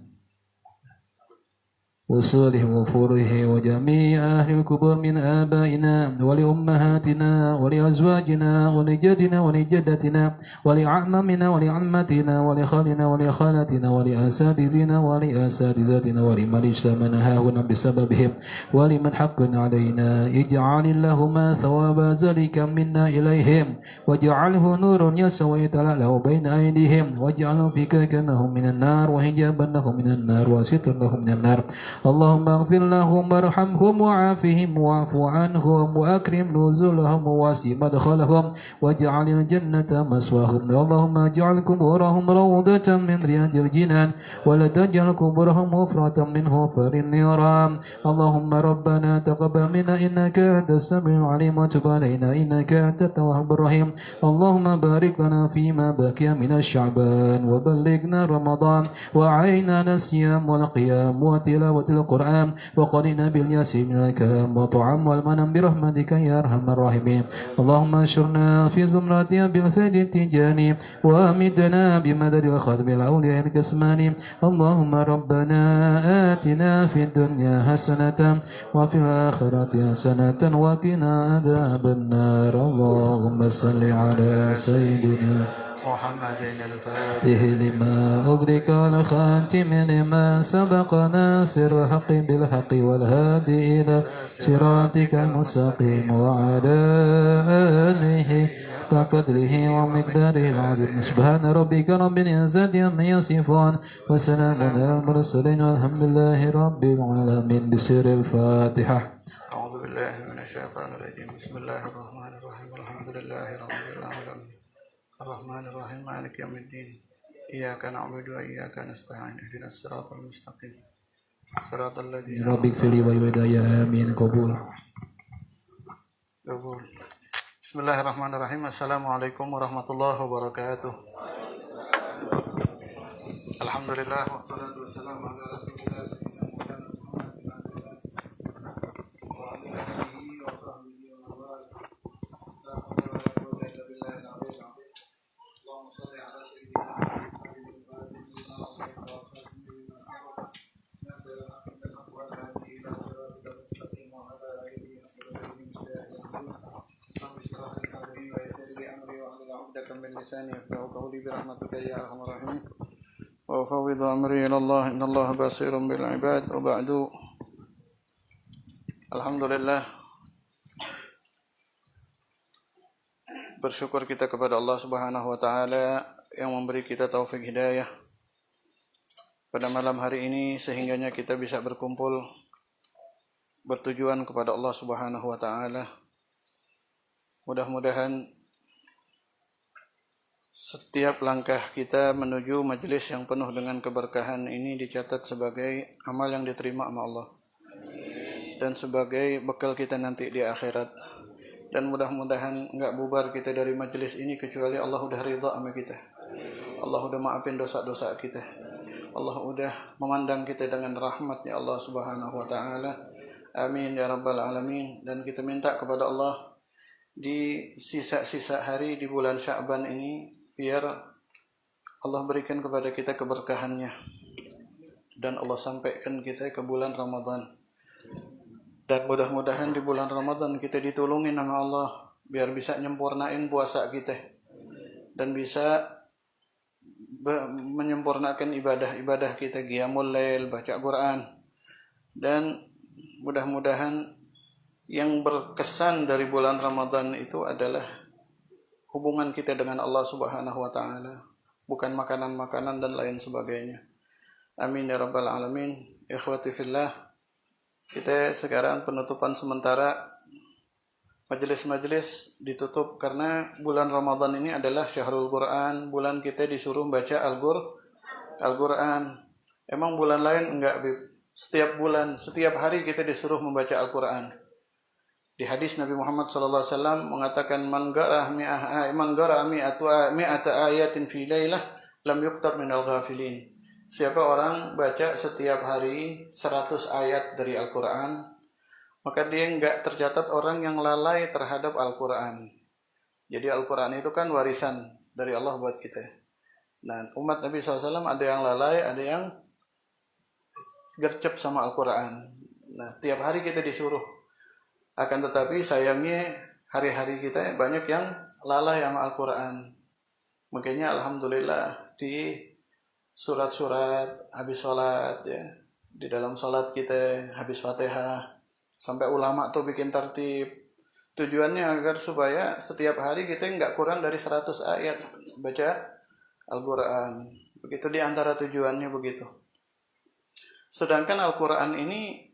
وصوله وفوره وجميع أهل الكبر من آبائنا ولأمهاتنا ولأزواجنا ولجدنا ولجدتنا ولعمامنا ولعمتنا ولخالنا ولخالتنا ولأساتذتنا ولأساتذتنا ولمن اجتمعنا هاهنا بسببهم ولمن حق علينا اجعل اللهم ثواب ذلك منا إليهم واجعله نور يسوي له بين أيديهم واجعله فيك كأنهم من النار وحجابا لهم من النار وستر لهم من النار. اللهم اغفر لهم وارحمهم وعافهم واعف عنهم وأكرم نزلهم وواسع مدخلهم واجعل الجنة مسواهم. اللهم اجعل قبورهم روضة من رياض الجنان ولا تجعل قبورهم حفرة من حفر النيران. اللهم ربنا تقبل منا إنك أنت السميع العليم وتب علينا إنك أنت التواب الرحيم. اللهم بارك لنا فيما بقي من الشعبان وبلغنا رمضان وعينا الصيام والقيام وتلاوة القرآن وقرنا بالياسين من الكلام وطعام والمنام برحمتك يا أرحم الراحمين. اللهم اشرنا في زمرتنا بالفيد التجاني وامدنا بمدد الخاتم الأولياء الكسماني. اللهم ربنا آتنا في الدنيا حسنة وفي الآخرة حسنة وقنا عذاب النار. اللهم صل على سيدنا محمد الفاتح لما أغلق الخاتم لما سبق ناصر الحق بالحق والهادي إلى صراطك المستقيم وعلى آله كقدره ومقداره العظيم. سبحان ربك رب العزة عما يصفون وسلام على المرسلين والحمد لله رب العالمين. بسر الفاتحة. أعوذ بالله من الشيطان الرجيم. بسم الله الرحمن الرحيم الحمد لله رب العالمين الرحمن الرحيم مالك يوم الدين إياك نعبد وإياك نستعين اهدنا الصراط المستقيم صراط الذين ربك فلي ويودايا آمين. قبول. بسم الله الرحمن الرحيم. Assalamualaikum warahmatullahi wabarakatuh. Alhamdulillah wassalatu wassalamu ala rasulillah lisani yafqahu qawli birahmatika ya arhamar rahimin wa ufawwidhu amri ila Allah innallaha basirun bil ibad wa ba'du. Alhamdulillah, bersyukur kita kepada Allah Subhanahu wa taala yang memberi kita taufik hidayah pada malam hari ini sehingganya kita bisa berkumpul bertujuan kepada Allah Subhanahu wa taala. Mudah-mudahan setiap langkah kita menuju majelis yang penuh dengan keberkahan ini dicatat sebagai amal yang diterima sama Allah dan sebagai bekal kita nanti di akhirat. Dan mudah-mudahan enggak bubar kita dari majelis ini kecuali Allah udah ridha sama kita. Allah udah maafin dosa-dosa kita. Allah udah memandang kita dengan rahmat-Nya Allah Subhanahu wa taala. Amin ya rabbal alamin. Dan kita minta kepada Allah di sisa-sisa hari di bulan Sya'ban ini biar Allah berikan kepada kita keberkahannya dan Allah sampaikan kita ke bulan Ramadan. Dan mudah-mudahan di bulan Ramadan kita ditolongin sama Allah biar bisa nyempurnain puasa kita dan bisa menyempurnakan ibadah-ibadah kita, qiyamul lail, baca Quran. Dan mudah-mudahan yang berkesan dari bulan Ramadan itu adalah hubungan kita dengan Allah Subhanahu wa taala, bukan makanan-makanan dan lain sebagainya. Amin ya rabbal alamin. Ikhwati fillah, kita sekarang penutupan sementara majelis-majelis ditutup karena bulan Ramadan ini adalah Syahrul Quran, bulan kita disuruh baca Al-Quran. Emang bulan lain enggak, Bib? Setiap bulan, setiap hari kita disuruh membaca Al-Quran. Di hadis Nabi Muhammad SAW mengatakan man qara'a mi'ata ayatin fi lailah lam yuktab minal ghafilin. Siapa orang baca setiap hari 100 ayat dari Al-Quran, maka dia enggak tercatat orang yang lalai terhadap Al-Quran. Jadi Al-Quran itu kan warisan dari Allah buat kita. Nah, umat Nabi SAW ada yang lalai, ada yang gercep sama Al-Quran. Nah, tiap hari kita disuruh. Akan tetapi sayangnya hari-hari kita banyak yang lalai sama Al-Quran. Makanya alhamdulillah di surat-surat habis sholat ya, di dalam sholat kita habis Fatihah, sampai ulama tuh bikin tertib. Tujuannya agar supaya setiap hari kita nggak kurang dari 100 ayat baca Al-Quran. Begitu di antara tujuannya begitu. Sedangkan Al-Quran ini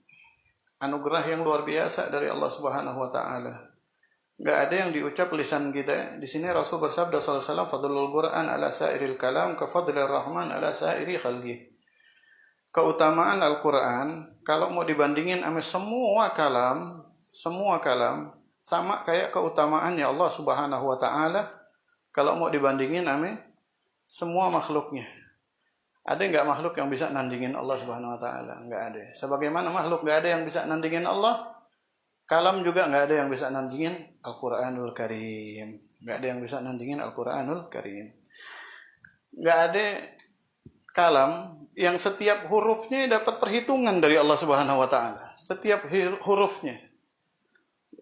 anugerah yang luar biasa dari Allah Subhanahu wa taala. Enggak ada yang diucap lisan kita. Di sini Rasul bersabda sallallahu alaihi wasallam, "Fadlul Quran ala sa'iril kalam ka fadlir Rahman ala sa'iri khalqi." Keutamaan Al-Quran kalau mau dibandingin sama semua kalam sama kayak keutamaannya Allah Subhanahu wa taala kalau mau dibandingin sama semua makhluknya. Ada enggak makhluk yang bisa nandingin Allah Subhanahu wa taala? Enggak ada. Sebagaimana makhluk enggak ada yang bisa nandingin Allah, kalam juga enggak ada yang bisa nandingin Al-Qur'anul Karim. Enggak ada yang bisa nandingin Al-Qur'anul Karim. Enggak ada kalam yang setiap hurufnya dapat perhitungan dari Allah Subhanahu wa taala. Setiap hurufnya.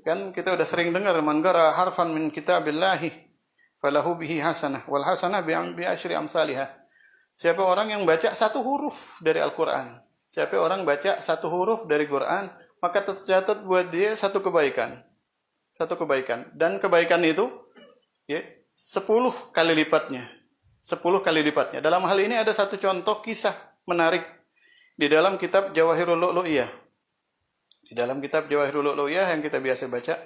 Kan kita udah sering dengar man qara harfan min kitabillahi falahu bihi hasanah wal hasanah bi asyri amsalihah. Siapa orang yang baca satu huruf dari Al-Quran, siapa orang baca satu huruf dari Quran, maka tercatat buat dia satu kebaikan. Satu kebaikan. Dan kebaikan itu ya, 10 kali lipatnya. 10 kali lipatnya. Dalam hal ini ada satu contoh kisah menarik di dalam kitab Jawahirul Lu'lu'iyah. Di dalam kitab Jawahirul Lu'lu'iyah yang kita biasa baca,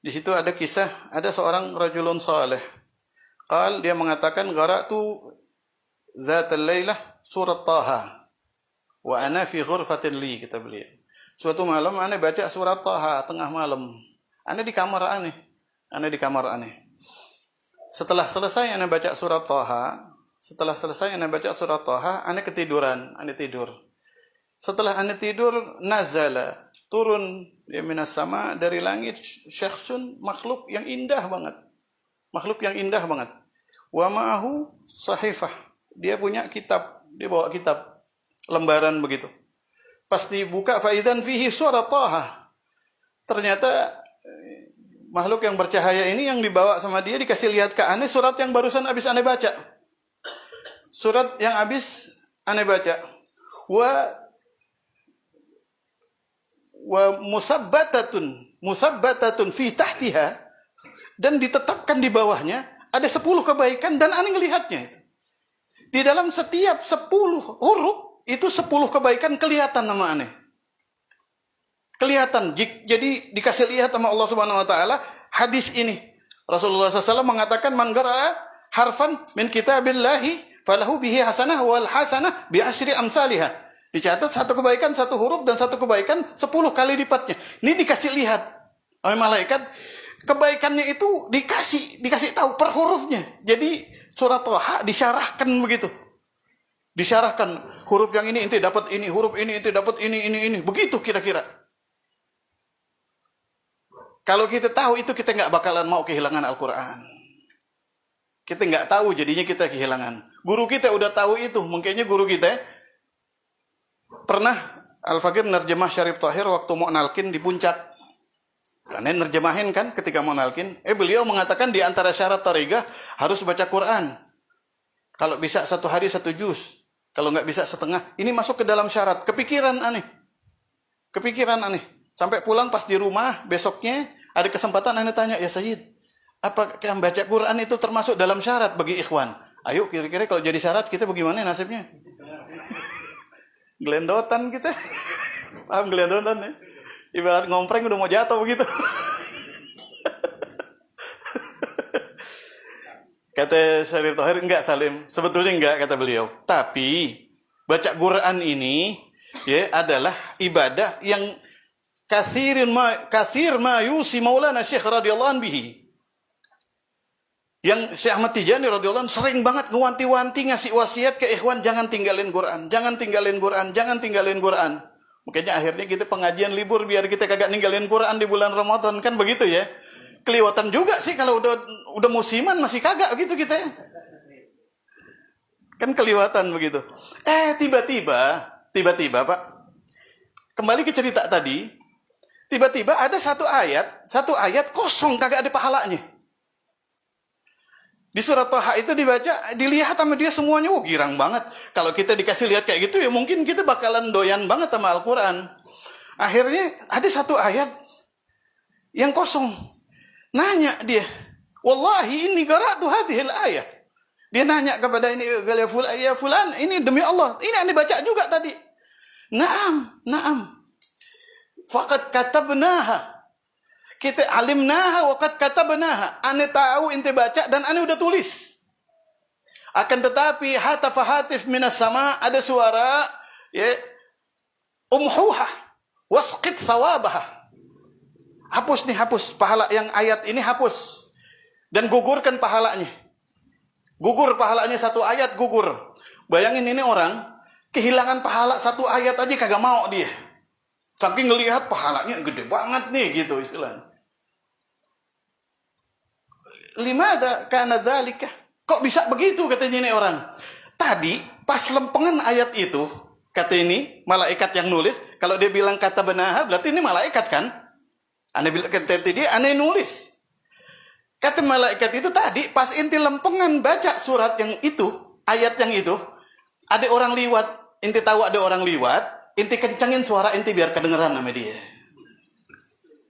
di situ ada kisah, ada seorang rajulun saleh. Dia mengatakan qara'tu Zatul Lailah surat Taha wa ana fi ghurfatin li, kata beliau. Suatu malam ana baca surat Taha tengah malam. Ana di kamar ana. Setelah selesai ana baca surat Taha, ana ketiduran, ana tidur. Setelah ana tidur, nazala, turun ya minas sama dari langit syakhsun, makhluk yang indah banget. Wa ma'ahu sahifah. Dia punya kitab, dia bawa kitab lembaran begitu. Pas dibuka faizan fihi surat Taha. Ternyata makhluk yang bercahaya ini yang dibawa sama dia dikasih lihat ke aneh surat yang barusan habis aneh baca. Surat yang habis aneh baca. Wa musabbatatun fi tahtiha, dan ditetapkan di bawahnya ada 10 kebaikan dan aneh ngelihatnya itu. Di dalam setiap 10 huruf, itu 10 kebaikan kelihatan nama aneh. Kelihatan. Jadi dikasih lihat sama Allah Subhanahu wa taala hadis ini. Rasulullah SAW mengatakan man qara'a harfan min kitabillahi falahu bihi hasanah wal hasanah bi asyri amsalihah. Dicatat satu kebaikan, satu huruf dan satu kebaikan 10 kali lipatnya. Ini dikasih lihat oleh malaikat. Kebaikannya itu dikasih tahu per hurufnya. Jadi surat Thaha disyarahkan begitu. Disyarahkan huruf yang ini inti dapat ini, huruf ini inti dapat ini. Begitu kira-kira. Kalau kita tahu itu kita nggak bakalan mau kehilangan Al-Quran. Kita nggak tahu jadinya kita kehilangan. Guru kita udah tahu itu. Mungkinnya guru kita pernah Al-Fakir nerjemah Syarif Tahir waktu mau nalkin di puncak. Karena nerjemahin kan ketika mau nalkin. Beliau mengatakan di antara syarat tarigah harus baca Quran. Kalau bisa 1 hari 1 juz. Kalau nggak bisa setengah. Ini masuk ke dalam syarat. Kepikiran aneh. Sampai pulang pas di rumah besoknya ada kesempatan aneh tanya, ya Sayyid, apakah baca Quran itu termasuk dalam syarat bagi ikhwan? Ayo kira-kira kalau jadi syarat kita bagaimana nasibnya? Gelendotan kita. Paham gelendotan ya? Ibarat ngompreng udah mau jatuh begitu. Kata Syarif Tahir, enggak Salim, sebetulnya enggak kata beliau. Tapi baca Quran ini ya adalah ibadah yang kasir ma yusi Maulana Syekh radhiyallahu anhu bihi. Yang Syekh Ahmad Tijani radhiyallahu anhu sering banget ngewanti-wanti ngasih wasiat ke ikhwan, jangan tinggalin Quran. Makanya akhirnya kita pengajian libur biar kita kagak ninggalin Quran di bulan Ramadan, kan begitu ya. Kelihatan juga sih kalau udah musiman masih kagak gitu kita ya. Kan kelihatan begitu. Tiba-tiba Pak, kembali ke cerita tadi, tiba-tiba ada satu ayat kosong kagak ada pahalanya. Di surat Thaha itu dibaca, dilihat sama dia semuanya, girang banget. Kalau kita dikasih lihat kayak gitu ya mungkin kita bakalan doyan banget sama Al-Quran. Akhirnya ada satu ayat yang kosong. Nanya dia, wallahi inni qara'tu hadhil ayat. Dia nanya kepada ini, ya fulan, ini demi Allah, ini yang dibaca juga tadi. Naam. Faqad katabnaha. Kita alimnaha wa qad katabnaha. Ane tahu ente baca dan ane udah tulis. Akan tetapi hatafahatif minas sama, ada suara ya umhuha wasqit sawabaha. Hapus pahala yang ayat ini hapus dan gugurkan pahalanya. Gugur pahalanya satu ayat gugur. Bayangin ini orang kehilangan pahala satu ayat aja kagak mau dia. Saking ngelihat pahalanya gede banget nih gitu istilahnya. Limada kana dzalika? Kok bisa begitu katanya ini orang? Tadi pas lempengan ayat itu, kata ini malaikat yang nulis, kalau dia bilang kata benaha berarti ini malaikat kan? Aneh bilang kata dia aneh nulis. Kata malaikat itu tadi pas inti lempengan baca surat yang itu, ayat yang itu, ada orang liwat, inti tahu ada orang liwat, inti kencangin suara inti biar kedengeran sama dia.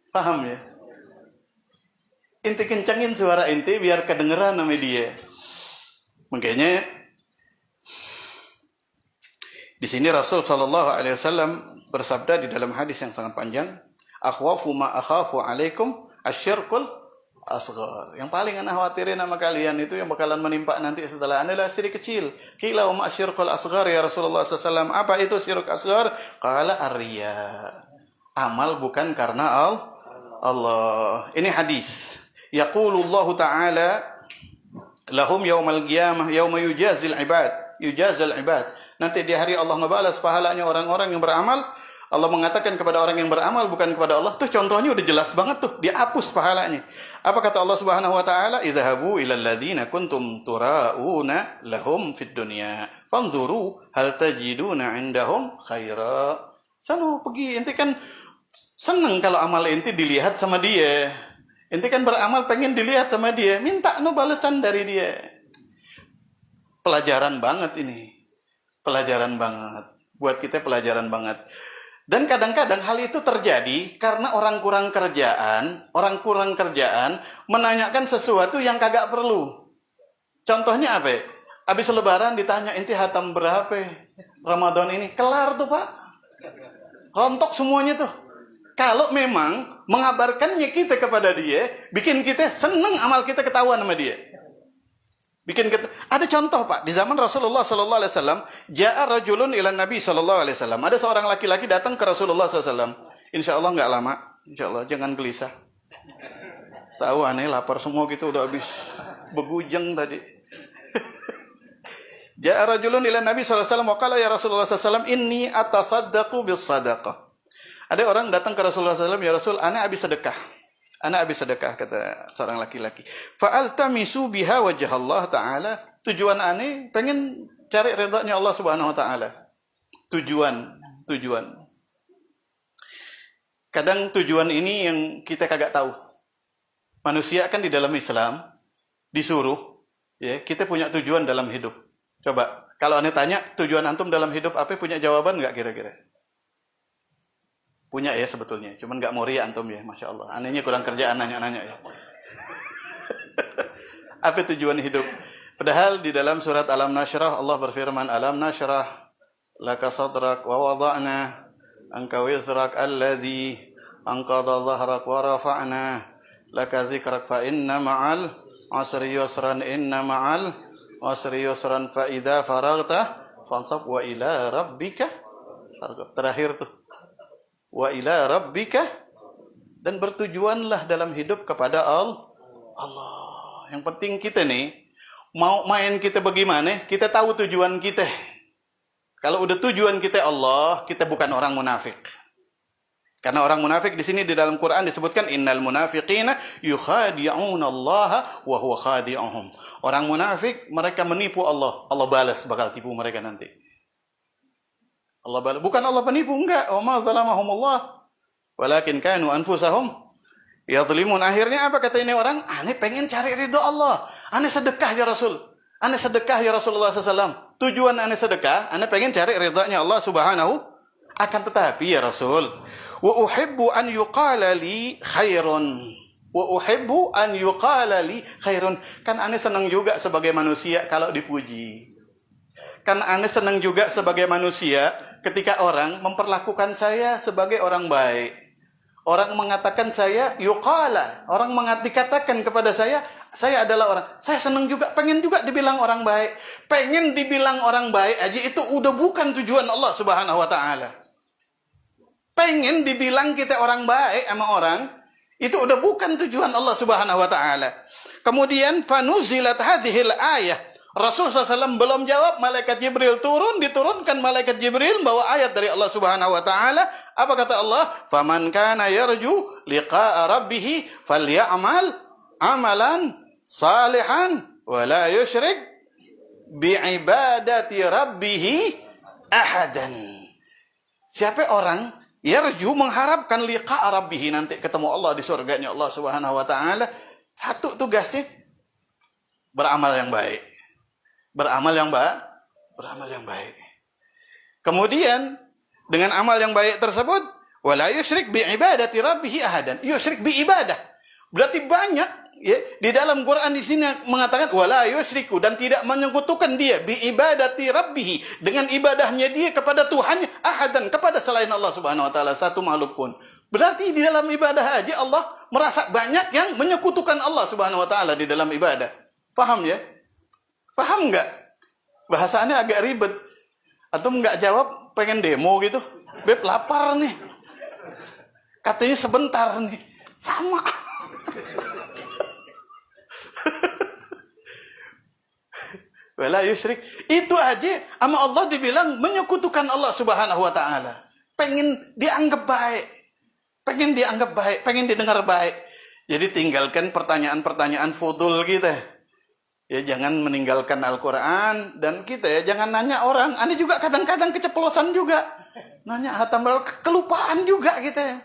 Paham ya? Inti kencangin suara inti biar kedengeran sama dia. Makanya di sini Rasul Shallallahu Alaihi Wasallam bersabda di dalam hadis yang sangat panjang, akhwafu ma akhafu alaikum asyirkul asghar. Yang paling ana khawatirin sama kalian itu yang bakalan menimpa nanti setelah anda adalah syirik kecil. Qila wa ma asyirkul asghar ya Rasulullah SAW. Apa itu syirik asghar? Qala ar-riya. Amal bukan karena Allah. Ini hadis. Yaqulullahu ta'ala lahum yaumal qiyamah yauma yujazil ibad. Nanti di hari Allah ngebalas pahalanya orang-orang yang beramal. Allah mengatakan kepada orang yang beramal bukan kepada Allah. Tuh contohnya udah jelas banget tuh, dia hapus pahalanya. Apa kata Allah Subhanahu wa taala? Idhabu ilal ladzina kuntum turauna lahum fid dunya fanzuru hal tajiduna indahum khaira. Sana pergi, ente kan seneng kalau amal ente dilihat sama dia. Ente kan beramal pengen dilihat sama dia, minta balasan dari dia. Pelajaran banget ini. Pelajaran banget. Buat kita pelajaran banget. Dan kadang-kadang hal itu terjadi karena orang kurang kerjaan menanyakan sesuatu yang kagak perlu. Contohnya apa? Habis lebaran ditanya, "Inti hatam berapa Ramadan ini?" Kelar tuh, Pak. Rontok semuanya tuh. Kalau memang mengabarkannya kita kepada dia, bikin kita seneng amal kita ketahuan sama dia. Ada contoh, Pak, di zaman Rasulullah sallallahu alaihi wasallam, ja'a rajulun ila Nabi sallallahu alaihi wasallam. Ada seorang laki-laki datang ke Rasulullah sallallahu alaihi wasallam. Insyaallah enggak lama. Insyaallah jangan gelisah. Tahu aneh lapar semua gitu udah habis begujeng tadi. Ja'a rajulun ila Nabi sallallahu alaihi wasallam wa qala ya Rasulullah sallallahu alaihi wasallam inni atasaddaqu bis sadaqah. Ada orang datang ke Rasulullah sallallahu alaihi wasallam, "Ya Rasul, ana habis sedekah." Ana habis sedekah, kata seorang laki-laki. Fa'altamisu biha wajh Allah taala. Tujuan ane pengen cari ridha-Nya Allah Subhanahu wa taala. Tujuan. Kadang tujuan ini yang kita kagak tahu. Manusia kan di dalam Islam disuruh, ya, kita punya tujuan dalam hidup. Coba, kalau ane tanya tujuan antum dalam hidup apa, punya jawaban nggak kira-kira? Punya ya sebetulnya, cuman nggak mau ria antum ya, masya Allah. Anehnya kurang kerjaan nanya-nanya ya. Apa tujuan hidup? Padahal di dalam surat Alam Nashrah Allah berfirman, "Alam nashrah laka sadrak wa wada'na anka wizrak alladhi anqadha dhahrak wa rafa'na laka dzikrak fa inna ma'al usri yusran inna ma'al usri yusran fa idza faraghta fansab wa ila rabbika farghab." Terakhir tuh, wa ila rabbika, dan bertujuanlah dalam hidup kepada Allah. Yang penting kita nih mau main kita bagaimana, kita tahu tujuan kita. Kalau udah tujuan kita Allah, kita bukan orang munafik. Karena orang munafik di sini di dalam Quran disebutkan innal munafiqina yukhadi'una Allah wa huwa khadi'uhum. Orang munafik mereka menipu Allah. Allah balas bakal tipu mereka nanti. Allah balas. Bukan Allah penipu, enggak. Wa ma zalamahumullah walakin kanu anfusahum yadhlimun. Akhirnya apa kata ini orang? Ane pengen cari ridha Allah. Ane sedekah ya Rasul. Ane sedekah ya Rasulullah SAW. Tujuan ane sedekah, ane pengen cari ridha-Nya Allah Subhanahu. Akan tetapi ya Rasul, wa uhibbu an yuqala li khairun. Wa uhibbu an yuqala li khairun. Kan ane senang juga sebagai manusia kalau dipuji. Kan ane senang juga sebagai manusia ketika orang memperlakukan saya sebagai orang baik. Orang mengatakan saya yuqala, orang dikatakan kepada saya adalah orang. Saya senang juga, pengen juga dibilang orang baik. Pengen dibilang orang baik aja itu udah bukan tujuan Allah Subhanahu wa taala. Pengen dibilang kita orang baik sama orang, itu udah bukan tujuan Allah Subhanahu wa taala. Kemudian fanuzilat hadhil ayah. Rasul SAW belum jawab, malaikat Jibril diturunkan malaikat Jibril bawa ayat dari Allah Subhanahu wa taala. Apa kata Allah? Faman kana yarju liqa'a rabbih falyamal amalan salihan wa la yusyrik bi'ibadati rabbih ahadan. Siapa orang yarju mengharapkan liqa'a rabbih, nanti ketemu Allah di surganya Allah Subhanahu wa taala, satu tugasnya beramal yang baik. Beramal yang baik. Kemudian dengan amal yang baik tersebut, wala yusyrik bi ibadati rabbih ahadan. Yusyrik bi ibadah. Berarti banyak ya di dalam Quran di sini mengatakan wala yusyriku, dan tidak menyekutukan dia bi ibadati rabbih, dengan ibadahnya dia kepada Tuhannya, ahadan, kepada selain Allah Subhanahu wa taala, satu makhluk pun. Berarti di dalam ibadah aja Allah merasa banyak yang menyekutukan Allah Subhanahu wa taala di dalam ibadah. Paham ya? Paham nggak? Bahasannya agak ribet. Atau nggak jawab, pengen demo gitu. Beb, lapar nih. Katanya sebentar nih. Sama. Wala yusyrik. Itu aja sama Allah dibilang menyekutukan Allah Subhanahu wa taala. Pengen dianggap baik. Pengen didengar baik. Jadi tinggalkan pertanyaan-pertanyaan fudul kita. Ya, jangan meninggalkan Al-Quran, dan kita ya jangan nanya orang. Ane juga kadang-kadang keceplosan juga. Nanya hatam, kelupaan juga kita.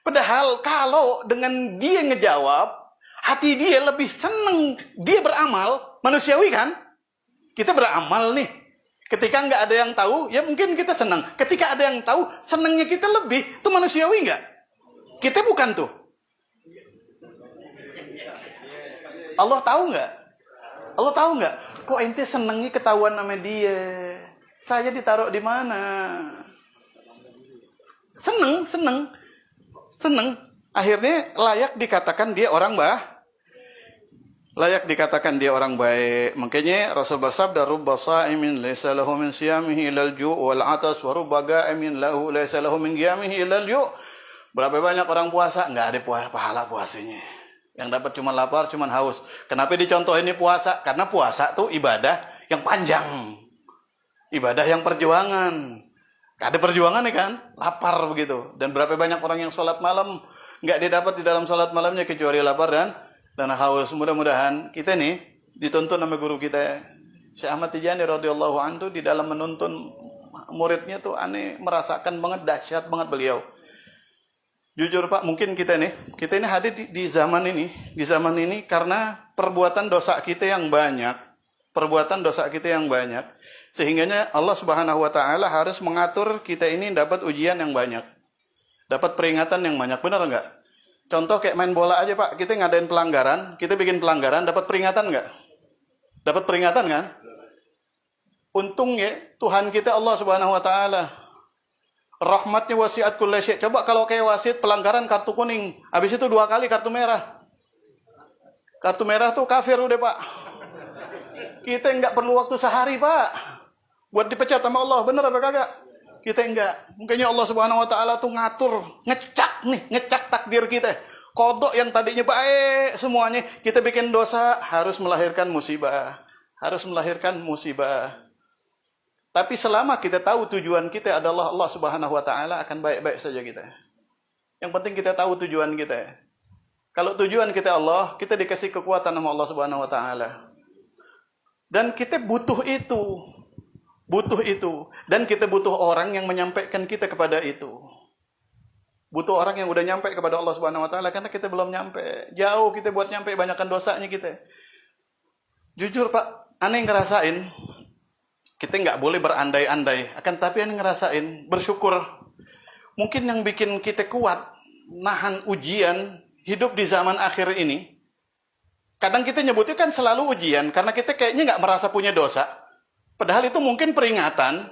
Padahal kalau dengan dia ngejawab, hati dia lebih seneng dia beramal, manusiawi kan? Kita beramal nih. Ketika nggak ada yang tahu, ya mungkin kita senang. Ketika ada yang tahu, senangnya kita lebih. Itu manusiawi nggak? Kita bukan tuh. Allah tahu nggak? Allah tahu nggak? Kok ente senengnya ketahuan sama dia? Saya ditaruh di mana? Seneng. Akhirnya layak dikatakan dia orang baik. Makanya Rasul bersabda, "Rubba sha'imin laisa lahu min siyamihi ilal ju' wal 'atas wa rubba ga'imin lahu laisa lahu min qiyamihi ilal ju'." Berapa banyak orang puasa enggak ada pahala puasanya. Yang dapat cuma lapar, cuma haus. Kenapa dicontoh ini puasa? Karena puasa tuh ibadah yang panjang. Ibadah yang perjuangan. Ada perjuangan nih kan? Lapar begitu. Dan berapa banyak orang yang sholat malam enggak didapat di dalam sholat malamnya kecuali lapar dan haus. Mudah-mudahan kita nih dituntun sama guru kita Syekh Ahmad Tijani radhiyallahu anhu di dalam menuntun muridnya tuh aneh merasakan banget dahsyat banget beliau. Jujur Pak, mungkin kita ini hadir di zaman ini karena perbuatan dosa kita yang banyak. Sehingganya Allah Subhanahu wa taala harus mengatur kita ini dapat ujian yang banyak. Dapat peringatan yang banyak, benar enggak? Contoh kayak main bola aja Pak, kita ngadain pelanggaran, kita bikin pelanggaran, dapat peringatan enggak? Dapat peringatan kan? Untung ya, Tuhan kita Allah Subhanahu wa taala. Rahmatnya wasiat kulli syai'. Coba kalau kayak wasit pelanggaran kartu kuning, habis itu 2 kali kartu merah. Kartu merah tuh kafir udah Pak. Kita enggak perlu waktu sehari Pak buat dipecat sama Allah, bener apa kagak? Kita enggak. Mungkinnya Allah Subhanahu wa taala tuh ngatur, ngecak takdir kita. Kodok yang tadinya baik semuanya, kita bikin dosa harus melahirkan musibah. Tapi selama kita tahu tujuan kita adalah Allah Subhanahu wa taala, akan baik-baik saja kita. Yang penting kita tahu tujuan kita. Kalau tujuan kita Allah, kita dikasih kekuatan sama Allah Subhanahu wa taala. Dan kita butuh itu. Dan kita butuh orang yang menyampaikan kita kepada itu. Butuh orang yang udah nyampe kepada Allah Subhanahu wa taala, karena kita belum nyampe. Jauh kita buat nyampe, banyakkan dosanya kita. Jujur Pak, aneh ngerasain kita nggak boleh berandai-andai, akan tapi aneh ngerasain bersyukur. Mungkin yang bikin kita kuat nahan ujian hidup di zaman akhir ini. Kadang kita nyebutnya kan selalu ujian karena kita kayaknya nggak merasa punya dosa. Padahal itu mungkin peringatan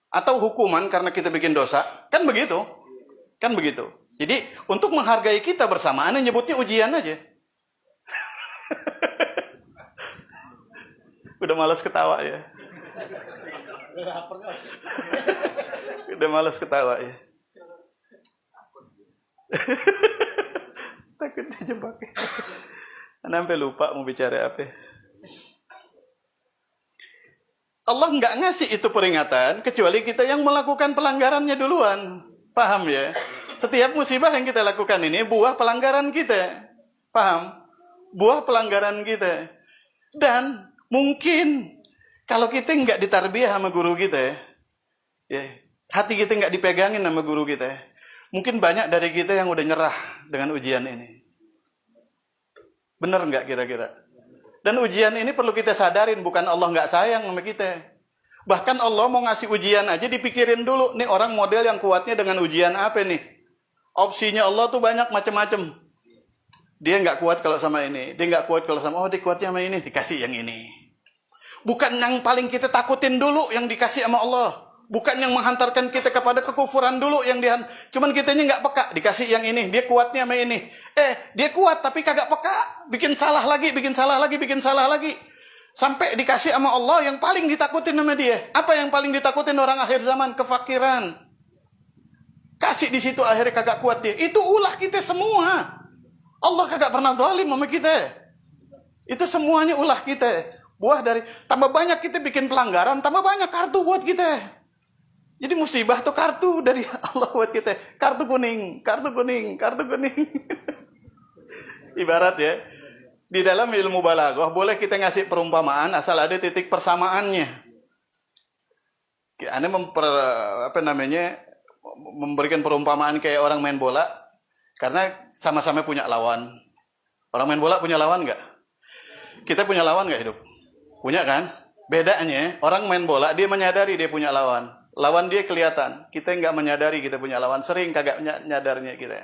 atau hukuman karena kita bikin dosa. Kan begitu. Jadi untuk menghargai kita bersama, aneh nyebutnya ujian aja. Udah malas ketawa ya. Takut dijebak. Sampai lupa mau bicara apa. Allah nggak ngasih itu peringatan kecuali kita yang melakukan pelanggarannya duluan. Paham ya? Setiap musibah yang kita lakukan ini buah pelanggaran kita. Paham? Buah pelanggaran kita. Dan mungkin kalau kita nggak ditarbiyah sama guru kita, ya, hati kita nggak dipegangin sama guru kita, mungkin banyak dari kita yang udah nyerah dengan ujian ini. Bener nggak kira-kira? Dan ujian ini perlu kita sadarin, bukan Allah nggak sayang sama kita. Bahkan Allah mau ngasih ujian aja dipikirin dulu, nih orang model yang kuatnya dengan ujian apa nih? Opsinya Allah tuh banyak macam-macam. Dia nggak kuat kalau sama ini, dia nggak kuat kalau sama, dia kuatnya sama ini, dikasih yang ini. Bukan yang paling kita takutin dulu yang dikasih sama Allah. Bukan yang menghantarkan kita kepada kekufuran dulu yang cuman kitanya nggak peka, dikasih yang ini, dia kuatnya sama ini. Dia kuat tapi kagak peka, bikin salah lagi. Sampai dikasih sama Allah yang paling ditakutin sama dia. Apa yang paling ditakutin orang akhir zaman? Kefakiran. Kasih di situ akhirnya kagak kuat dia. Itu ulah kita semua. Allah kagak pernah zalim sama kita. Itu semuanya ulah kita. Buah dari tambah banyak kita bikin pelanggaran, tambah banyak kartu buat kita. Jadi musibah tuh kartu dari Allah buat kita. Kartu kuning. Ibarat ya, di dalam ilmu balaghah boleh kita ngasih perumpamaan asal ada titik persamaannya. Anda memberikan perumpamaan kayak orang main bola karena sama-sama punya lawan. Orang main bola punya lawan nggak? Kita punya lawan nggak hidup? Punya kan? Bedanya orang main bola dia menyadari dia punya lawan. Lawan dia kelihatan. Kita nggak menyadari kita punya lawan. Sering kagak nyadarnya kita.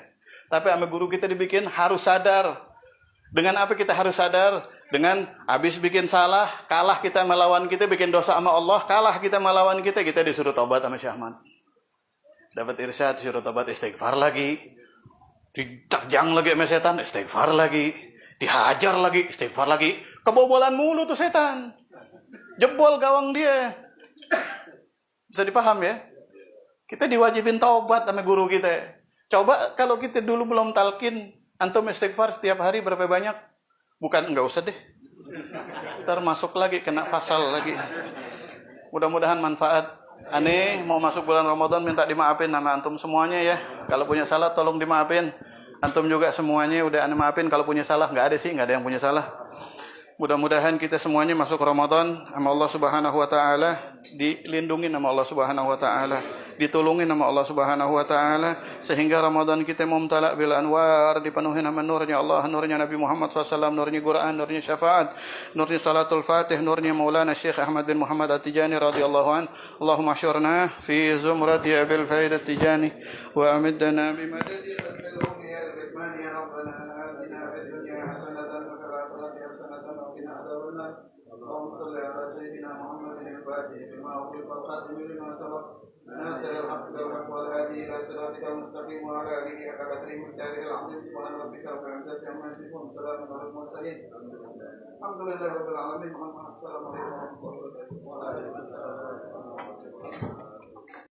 Tapi sama guru kita dibikin harus sadar. Dengan apa kita harus sadar? Dengan habis bikin salah, kalah kita melawan kita, bikin dosa sama Allah, kalah kita melawan kita disuruh tobat sama Syekh Ahmad. Dapat irsyad, disuruh tobat, istighfar lagi. Diterjang lagi sama setan, istighfar lagi. Dihajar lagi, istighfar lagi. Kebobolan mulu tuh setan. Jebol gawang dia. Bisa dipaham ya? Kita diwajibin taubat sama guru kita. Coba kalau kita dulu belum talqin, antum istighfar setiap hari berapa banyak? Bukan, enggak usah deh. Ntar masuk lagi, kena pasal lagi. Mudah-mudahan manfaat. Aneh mau masuk bulan Ramadan, minta dimaafin sama antum semuanya ya. Kalau punya salah tolong dimaafin. Antum juga semuanya udah aneh maafin. Kalau punya salah, enggak ada sih, enggak ada yang punya salah. Mudah-mudahan kita semuanya masuk Ramadan sama Allah Subhanahu wa taala, dilindungi sama Allah Subhanahu wa taala, ditolongi sama Allah Subhanahu wa taala, sehingga Ramadan kita mumtala bil anwar, dipenuhi sama nurnya Allah, nurnya Nabi Muhammad SAW, nurnya Quran, nurnya syafaat, nurnya salatul fatih, nurnya Maulana Syekh Ahmad bin Muhammad At-Tijani radhiyallahu an. Allahumma syurna fi zumrati abil faid At-Tijani wa amiddana bimadadi khairil awliya ar-rahman ya rabbana atina fid dunya hasanatan wa fil akhirati hasanatan wa qina adzabannar. Allahumma shalli ala sayyidina Muhammadin al-fatih bima ughliqa al-khatim lima sabaq ناصر الحق بالحق والهادي الى صراطك المستقيم وعلى اله حق قدره ومقداره العظيم سبحان ربك رب العزه عما يصفون سلام على المرسلين الحمد لله رب العالمين السلام عليكم ورحمه الله وبركاته.